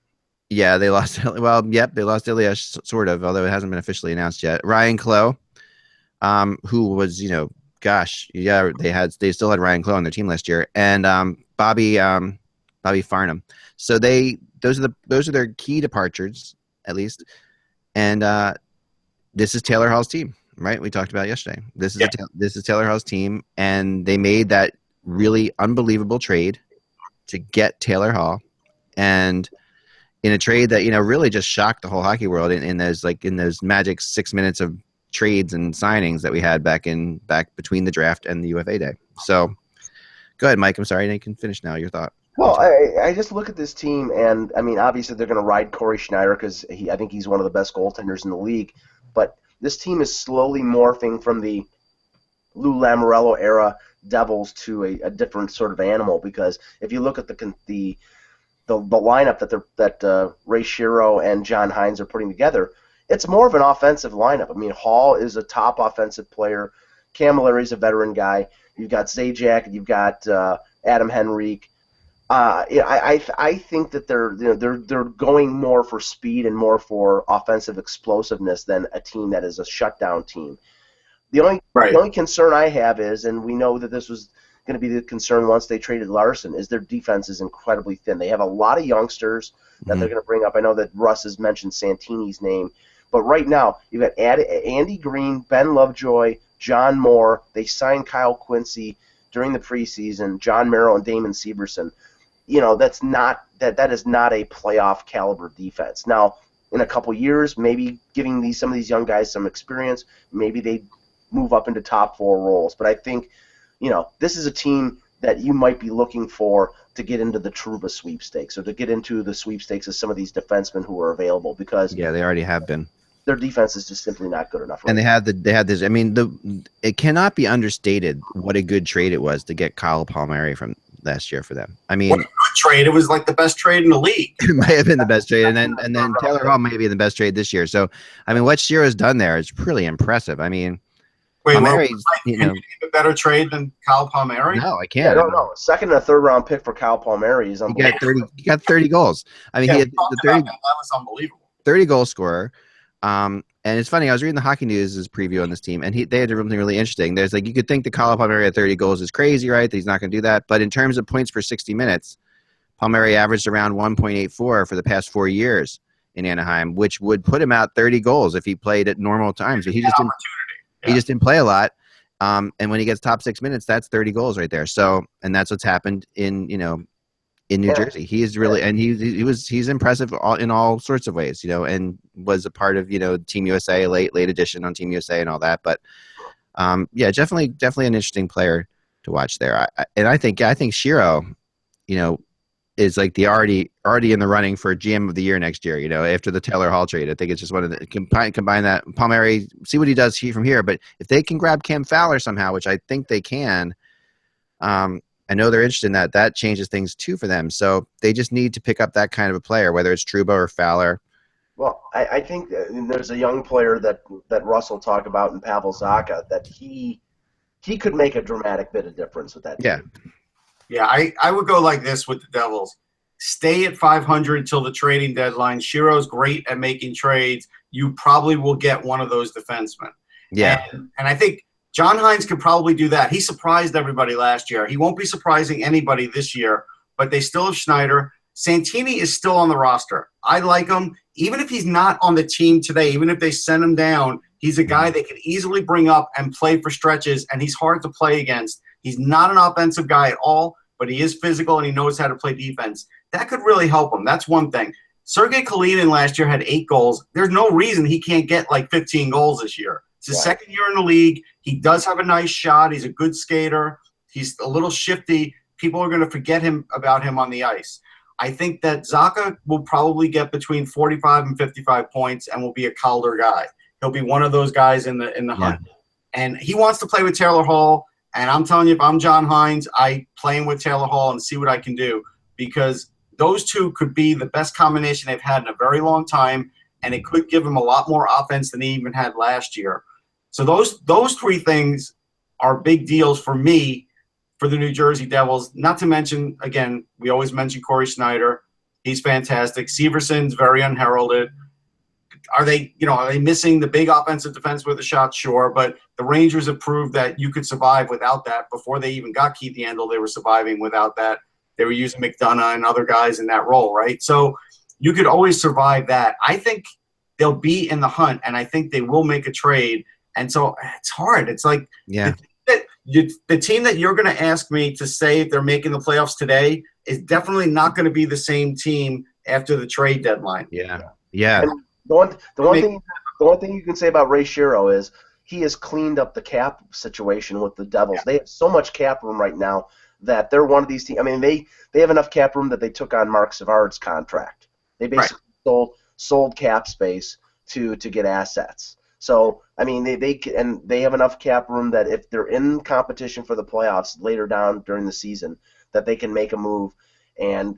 Yeah, they lost. They lost Eliash, sort of, although it hasn't been officially announced yet. Ryan Clough, who was, they still had Ryan Clough on their team last year, and Bobby Farnham. So those are their key departures, at least. And this is Taylor Hall's team, right? We talked about it yesterday. This is Taylor Hall's team, and they made that really unbelievable trade to get Taylor Hall, and in a trade that really just shocked the whole hockey world in those magic 6 minutes of trades and signings that we had back between the draft and the UFA day. So go ahead, Mike. I'm sorry. You can finish now. Your thought. Well, I just look at this team, and obviously they're going to ride Corey Schneider because I think he's one of the best goaltenders in the league. But this team is slowly morphing from the Lou Lamoriello era Devils to a different sort of animal. Because if you look at the lineup that Ray Shero and John Hines are putting together, it's more of an offensive lineup. Hall is a top offensive player. Camilleri is a veteran guy. You've got Zajac. You've got Adam Henrique. I think that they're going more for speed and more for offensive explosiveness than a team that is a shutdown team. The only concern I have is, and we know that this was going to be the concern once they traded Larson, is their defense is incredibly thin. They have a lot of youngsters that they're going to bring up. I know that Russ has mentioned Santini's name, but right now you've got Andy Green, Ben Lovejoy, John Moore. They signed Kyle Quincy during the preseason, John Merrill and Damon Severson. That is not a playoff caliber defense. Now, in a couple years, maybe giving some of these young guys some experience, maybe they move up into top 4 roles. But I think, this is a team that you might be looking for to get into the Trouba sweepstakes or to get into the sweepstakes of some of these defensemen who are available because they already have been. Their defense is just simply not good enough. And they had this. I mean, it cannot be understated what a good trade it was to get Kyle Palmieri from last year for them. I mean, what a good trade! It was like the best trade in the league. It might have been the best trade, and then Taylor Hall may be the best trade this year. So, I mean, what Shiro's done there is pretty impressive. I mean, Palmieri's, can you name a better trade than Kyle Palmieri? No, I can't. I don't know. Second and a third round pick for Kyle Palmieri is unbelievable. He got 30 goals. I mean, he had that was unbelievable. 30 goal scorer. And it's funny, I was reading the Hockey News' preview on this team, and they had something really interesting. There's you could think that Kyle Palmieri at 30 goals is crazy, right? That he's not going to do that. But in terms of points per 60 minutes, Palmieri averaged around 1.84 for the past 4 years in Anaheim, which would put him out 30 goals if he played at normal times. But he just didn't play a lot. And when he gets top 6 minutes, that's 30 goals right there. So, and that's what's happened in New Jersey. He is really, and he's impressive in all sorts of ways, and was a part of, Team USA, late edition on Team USA and all that. But definitely an interesting player to watch there. I think Shiro, is like the already in the running for GM of the year next year, after the Taylor Hall trade. I think it's just one of the combine that Palmieri, see what he does from here. But if they can grab Cam Fowler somehow, which I think they can, I know they're interested in that. That changes things too for them. So they just need to pick up that kind of a player, whether it's Trouba or Fowler. Well, I think there's a young player that Russell talked about in Pavel Zacha that he could make a dramatic bit of difference with that team. Yeah, I would go like this with the Devils. Stay at 500 until the trading deadline. Shiro's great at making trades. You probably will get one of those defensemen. Yeah. And I think John Hines could probably do that. He surprised everybody last year. He won't be surprising anybody this year, but they still have Schneider. Santini is still on the roster. I like him. Even if he's not on the team today, even if they send him down, he's a guy they could easily bring up and play for stretches, and he's hard to play against. He's not an offensive guy at all, but he is physical and he knows how to play defense. That could really help him. That's one thing. Sergei Kalinin last year had 8 goals. There's no reason he can't get 15 goals this year. It's his second year in the league. He does have a nice shot. He's a good skater. He's a little shifty. People are going to forget about him on the ice. I think that Zacha will probably get between 45 and 55 points and will be a Calder guy. He'll be one of those guys in the hunt. And he wants to play with Taylor Hall. And I'm telling you, if I'm John Hines, I play him with Taylor Hall and see what I can do, because those two could be the best combination they've had in a very long time, and it could give him a lot more offense than he even had last year. So those 3 things are big deals for me for the New Jersey Devils. Not to mention, again, we always mention Corey Schneider. He's fantastic. Severson's very unheralded. Are they missing the big offensive defense with a shot? Sure, but the Rangers have proved that you could survive without that. Before they even got Keith Yandel, they were surviving without that. They were using McDonough and other guys in that role, right? So you could always survive that. I think they'll be in the hunt, and I think they will make a trade. And so it's hard. It's like the team that you're going to ask me to say if they're making the playoffs today is definitely not going to be the same team after the trade deadline. Yeah. And the one thing you can say about Ray Shero is he has cleaned up the cap situation with the Devils. They have so much cap room right now that they're one of these teams. I mean, they have enough cap room that they took on Mark Savard's contract. They basically sold cap space to get assets. So, I mean, they have enough cap room that if they're in competition for the playoffs later down during the season, that they can make a move and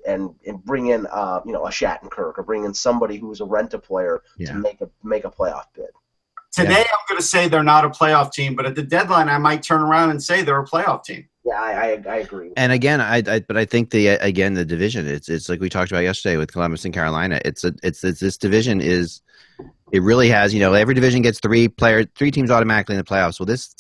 bring in a Shattenkirk or bring in somebody who's a rent-a player to make a playoff bid. Today, I'm going to say they're not a playoff team, but at the deadline, I might turn around and say they're a playoff team. Yeah, I agree. And again, but I think the division, it's like we talked about yesterday with Columbus and Carolina. It's this division it really has, every division gets 3 teams automatically in the playoffs. Well, this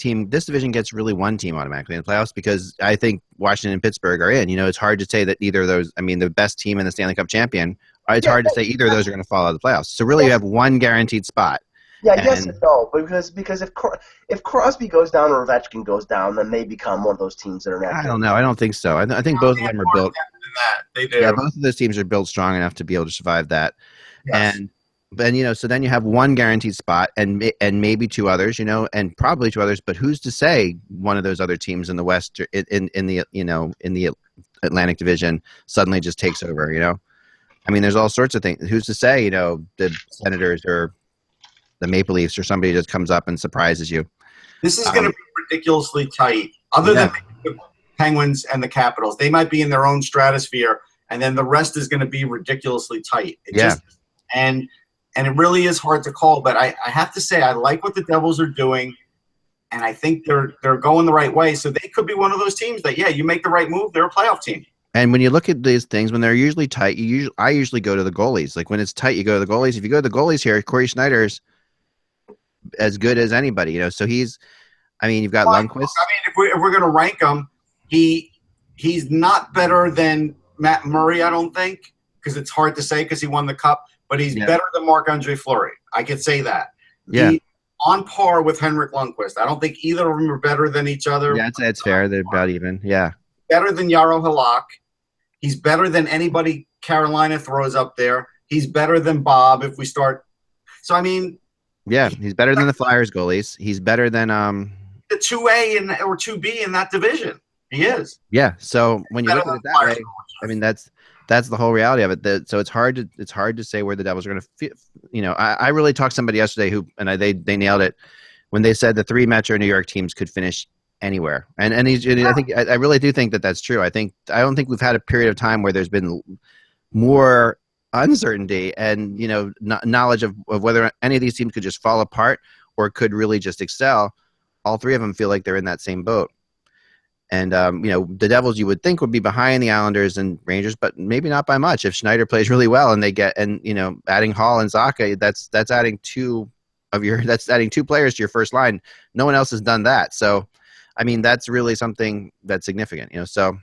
division gets really 1 team automatically in the playoffs, because I think Washington and Pittsburgh are in. It's hard to say that either of those, the best team and the Stanley Cup champion, it's hard to say either of those are going to fall out of the playoffs. So really you have 1 guaranteed spot. Yeah, yes and no, because if Crosby goes down or Ovechkin goes down, then they become one of those teams that are not. I don't know. I don't think so. I think both of them are built. They do. Yeah, both of those teams are built strong enough to be able to survive that. Yes. And And so then you have one guaranteed spot, and maybe two others, and probably two others. But who's to say one of those other teams in the West, in the Atlantic Division, suddenly just takes over? I mean, there's all sorts of things. Who's to say? The Senators or the Maple Leafs or somebody just comes up and surprises you. This is going to be ridiculously tight. Other than the Penguins and the Capitals, they might be in their own stratosphere, and then the rest is going to be ridiculously tight. And it really is hard to call, but I have to say I like what the Devils are doing, and I think they're going the right way. So they could be one of those teams that, you make the right move, they're a playoff team. And when you look at these things, when they're usually tight, I usually go to the goalies. Like when it's tight, you go to the goalies. If you go to the goalies here, Corey Schneider's as good as anybody. So you've got Lundqvist. If we're going to rank him, he's not better than Matt Murray, I don't think, because it's hard to say because he won the Cup. But he's better than Marc-Andre Fleury. I could say that. Yeah. He's on par with Henrik Lundqvist. I don't think either of them are better than each other. Yeah, it's fair. They're about even. Yeah. Better than Jaro Halak. He's better than anybody Carolina throws up there. He's better than Bob if we start. So, yeah, he's better than the Flyers goalies. He's better than the 2A or 2B in that division. He is. Yeah. So when you look at it that way, that's the whole reality of it. So it's hard to say where the Devils are going to feel. I really talked to somebody yesterday they nailed it when they said the three Metro New York teams could finish anywhere. I really do think that that's true. I don't think we've had a period of time where there's been more uncertainty and knowledge of whether any of these teams could just fall apart or could really just excel. All three of them feel like they're in that same boat. And, the Devils you would think would be behind the Islanders and Rangers, but maybe not by much. If Schneider plays really well and adding Hall and Zacha, that's adding two players to your first line. No one else has done that. So, that's really something that's significant, So,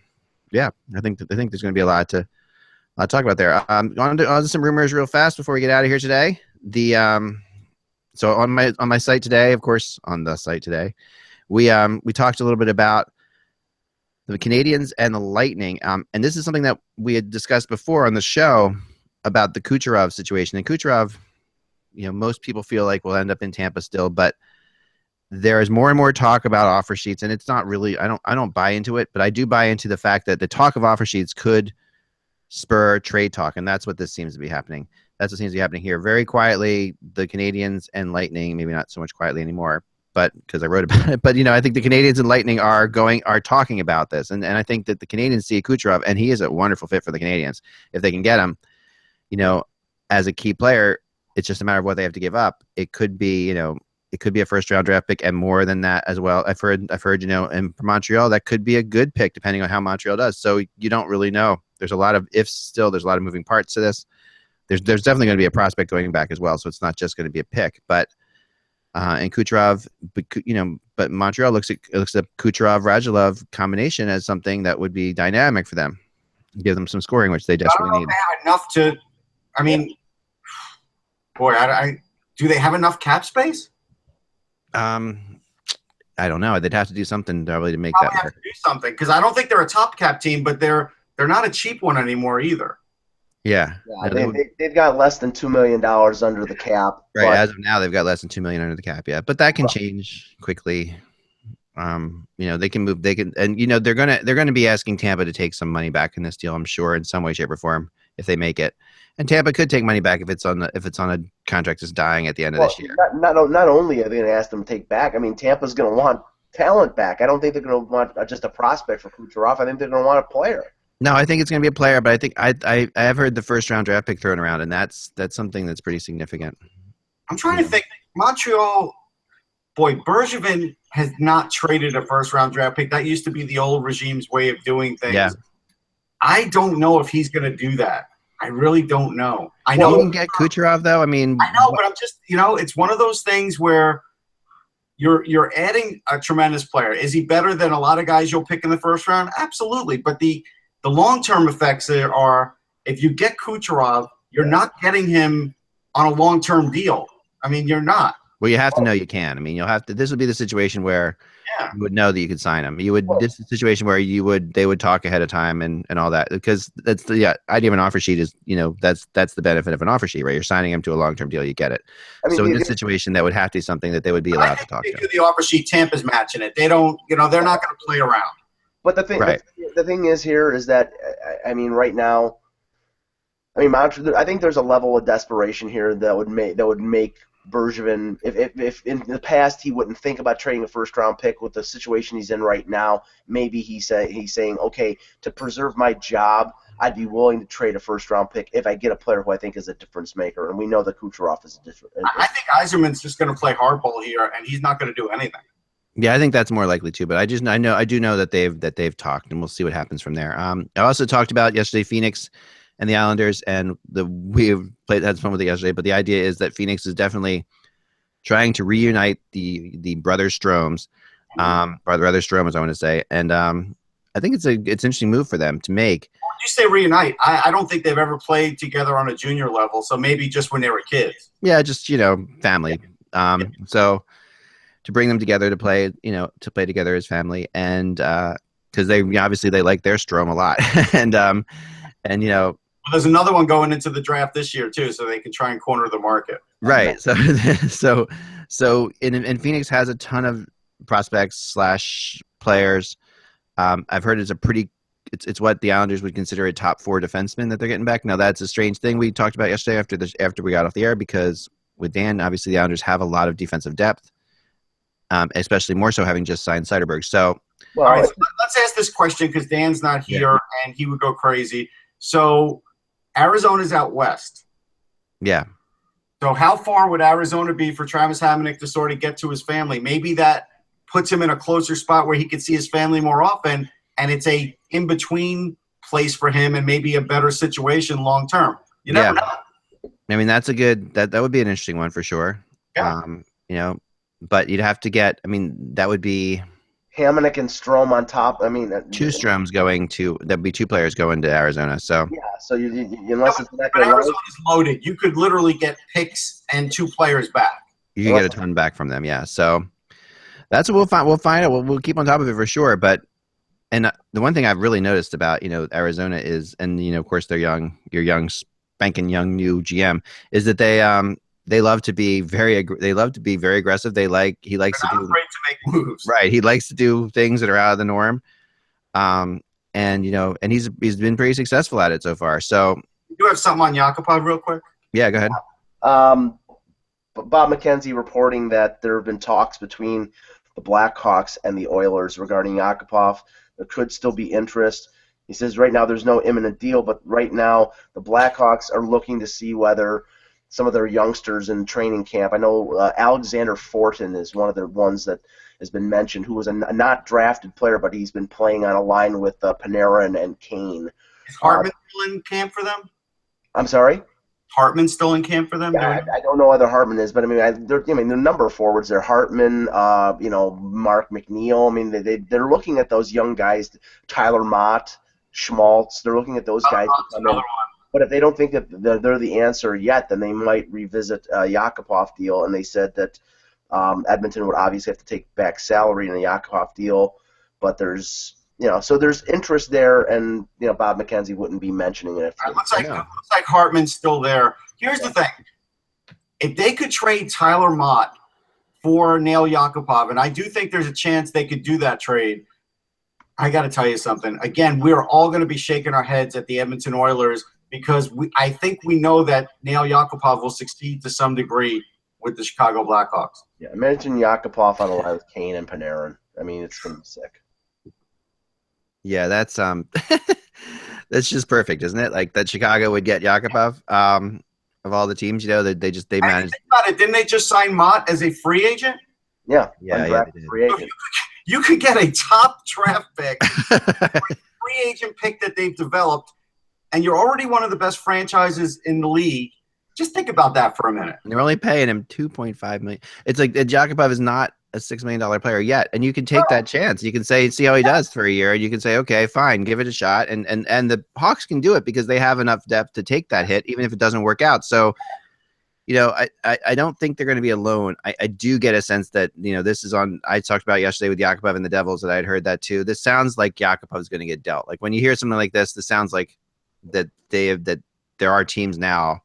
yeah, I think there's going to be a lot to talk about there. On to some rumors real fast before we get out of here today. So on my site today, of course, on the site today, we talked a little bit about the Canadiens and the Lightning. And this is something that we had discussed before on the show about the Kucherov situation. And Kucherov, most people feel like will end up in Tampa still, but there is more and more talk about offer sheets, and it's not really, I don't buy into it, but I do buy into the fact that the talk of offer sheets could spur trade talk, and that's what this seems to be happening. That's what seems to be happening here. Very quietly, the Canadiens and Lightning, maybe not so much quietly anymore, but because I wrote about it. But I think the Canadiens and Lightning are talking about this, and I think that the Canadiens see Kucherov, and he is a wonderful fit for the Canadiens if they can get him. As a key player, it's just a matter of what they have to give up. It could be, it could be a first-round draft pick and more than that as well. I've heard, and for Montreal, that could be a good pick depending on how Montreal does. So you don't really know. There's a lot of ifs still. There's a lot of moving parts to this. There's definitely going to be a prospect going back as well. So it's not just going to be a pick, but. And Kucherov, but Montreal looks at Kucherov-Radulov combination as something that would be dynamic for them, give them some scoring, which they desperately need. They have enough to. Do they have enough cap space? I don't know. They'd have to do something probably to make that have to do something because I don't think they're a top cap team, but they're not a cheap one anymore either. Yeah, they've got less than $2 million under the cap. Right, as of now, they've got less than $2 million under the cap. Yeah, but that can change quickly. They can move. They can, and they're gonna be asking Tampa to take some money back in this deal. I'm sure in some way, shape, or form if they make it. And Tampa could take money back if it's on a contract that's dying at the end of this year. Not only are they going to ask them to take back. Tampa's going to want talent back. I don't think they're going to want just a prospect for Kucherov. I think they're going to want a player. No, I think it's going to be a player, but I think I have heard the first round draft pick thrown around, and that's something that's pretty significant. I'm trying to think. Montreal, Bergevin has not traded a first round draft pick. That used to be the old regime's way of doing things. Yeah. I don't know if he's going to do that. I really don't know. I know you can get Kucherov though. I know, but I'm just it's one of those things where you're adding a tremendous player. Is he better than a lot of guys you'll pick in the first round? Absolutely, but the long-term effects there are if you get Kucherov, you're not getting him on a long-term deal. You're not. Well, you have to know you can. I mean, you'll have to. This would be the situation where Yeah. you would know that you could sign him. You would. This is the situation where they would talk ahead of time and all that, because that's the idea of an offer sheet is, that's the benefit of an offer sheet, right? You're signing him to a long-term deal. You get it. I mean, So in this situation, that would have to be something that they would be allowed to talk They to. do the offer sheet. Tampa's matching it. They don't. They're not going to play around. But the thing, Right. the thing is here is that, I mean, right now, I mean, I think there's a level of desperation here that would make Bergevin, if in the past he wouldn't think about trading a first-round pick with the situation he's in right now, maybe he's saying, okay, to preserve my job, I'd be willing to trade a first-round pick if I get a player who I think is a difference maker, and we know that Kucherov is a difference. I think Yzerman's just going to play hardball here, and he's not going to do anything. Yeah, I think that's more likely too. But I do know that they've talked, and we'll see what happens from there. I also talked about yesterday Phoenix and the Islanders, and we've had fun with it yesterday. But the idea is that Phoenix is definitely trying to reunite the brothers Stromes, or the brothers Stromes, I want to say, and I think it's an interesting move for them to make. When you say reunite, I don't think they've ever played together on a junior level. So maybe just when they were kids. Yeah, just family. So to bring them together to play together as family, and because they obviously they like their Strome a lot, and Well, there's another one going into the draft this year too, so they can try and corner the market. Right. So in Phoenix has a ton of prospects / players. I've heard it's what the Islanders would consider a top 4 defenseman that they're getting back. Now that's a strange thing we talked about yesterday after we got off the air, because with Dan, obviously the Islanders have a lot of defensive depth, especially more so having just signed Seiderberg. So, all right, so let's ask this question because Dan's not here and he would go crazy. So Arizona's out west. Yeah. So how far would Arizona be for Travis Hamonic to sort of get to his family? Maybe that puts him in a closer spot where he could see his family more often, and it's a in-between place for him and maybe a better situation long term. You never know. I mean, that's a good that would be an interesting one for sure. Yeah. But you'd have to get. I mean, that would be Hamonic and Strome on top. I mean, 2 Stromes that'd be 2 players going to Arizona. So yeah. So you unless it's not but Arizona's loaded, you could literally get picks and 2 players back. You can get a ton back from them. Yeah. So that's what we'll find. We'll find out. We'll keep on top of it for sure. But the one thing I've really noticed about Arizona is, and of course they're young. Your young, spanking young new GM is that they love to be very aggressive. He likes They're to not do afraid to make moves. right. He likes to do things that are out of the norm. And he's been pretty successful at it so far. So You have something on Yakupov real quick? yeah, go ahead. Bob McKenzie reporting that there have been talks between the Blackhawks and the Oilers regarding Yakupov. There could still be interest. He says right now there's no imminent deal, but right now the Blackhawks are looking to see whether some of their youngsters in training camp. I know Alexander Fortin is one of the ones that has been mentioned, who was a not drafted player, but he's been playing on a line with Panarin and Kane. Is Hartman still in camp for them? I'm sorry? Hartman still in camp for them? Yeah, I don't know whether Hartman is, but I mean, the number of forwards there. Hartman, Mark McNeil. I mean, they're looking at those young guys, Tyler Mott, Schmaltz. They're looking at those guys to come in. But if they don't think that they're the answer yet, then they might revisit a Yakupov deal. And they said that Edmonton would obviously have to take back salary in a Yakupov deal, but there's interest there, and Bob McKenzie wouldn't be mentioning it. It looks like Hartman's still there. Here's the thing: if they could trade Tyler Mott for Nail Yakupov, and I do think there's a chance they could do that trade. I got to tell you something. Again, we're all going to be shaking our heads at the Edmonton Oilers because I think we know that Nail Yakupov will succeed to some degree with the Chicago Blackhawks. Yeah, imagine Yakupov on the line with Kane and Panarin. I mean, it's going to be sick. Yeah, that's that's just perfect, isn't it? Like that Chicago would get Yakupov of all the teams, they managed. Think about it. Didn't they just sign Mott as a free agent? Yeah, they did. Free agent. So you could get a top draft pick, free agent pick that they've developed, and you're already one of the best franchises in the league. Just think about that for a minute. And they're only paying him $2.5 million. It's like Yakupov is not a $6 million player yet, and you can take that chance. You can see how he does for a year, and you can say, okay, fine, give it a shot. And the Hawks can do it because they have enough depth to take that hit, even if it doesn't work out. So I don't think they're going to be alone. I do get a sense that, this is on, I talked about yesterday with Yakupov and the Devils that I'd heard that too. This sounds like Yakupov's going to get dealt. Like when you hear something like this sounds like that there are teams now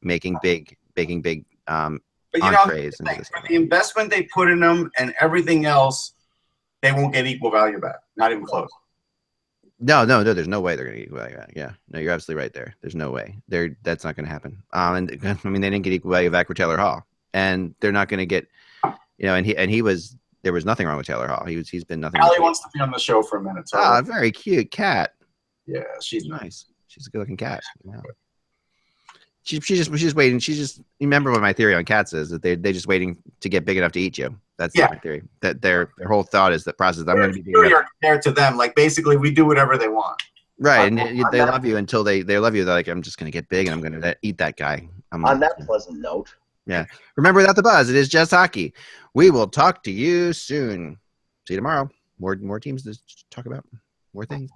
making big But entrees. For the investment they put in them and everything else, they won't get equal value back. Not even close. No, there's no way they're going to get equal value back. Yeah, no, you're absolutely right there. There's no way. That's not going to happen. And I mean, they didn't get equal value back for Taylor Hall, and they're not going to get, there was nothing wrong with Taylor Hall. He's been nothing. Allie wants to be on the show for a minute. So very cute cat. Yeah, she's nice. She's a good-looking cat. Yeah. She's just waiting. Remember what my theory on cats is, that they're just waiting to get big enough to eat you. That's my theory. That their whole thought is the process. I'm going to be big enough. Compared to them, like basically we do whatever they want. Right, and they love you until they love you. They're like, I'm just going to get big and I'm going to eat that guy. On that pleasant note. Yeah. Remember, without the buzz, it is just hockey. We will talk to you soon. See you tomorrow. More teams to talk about. More things.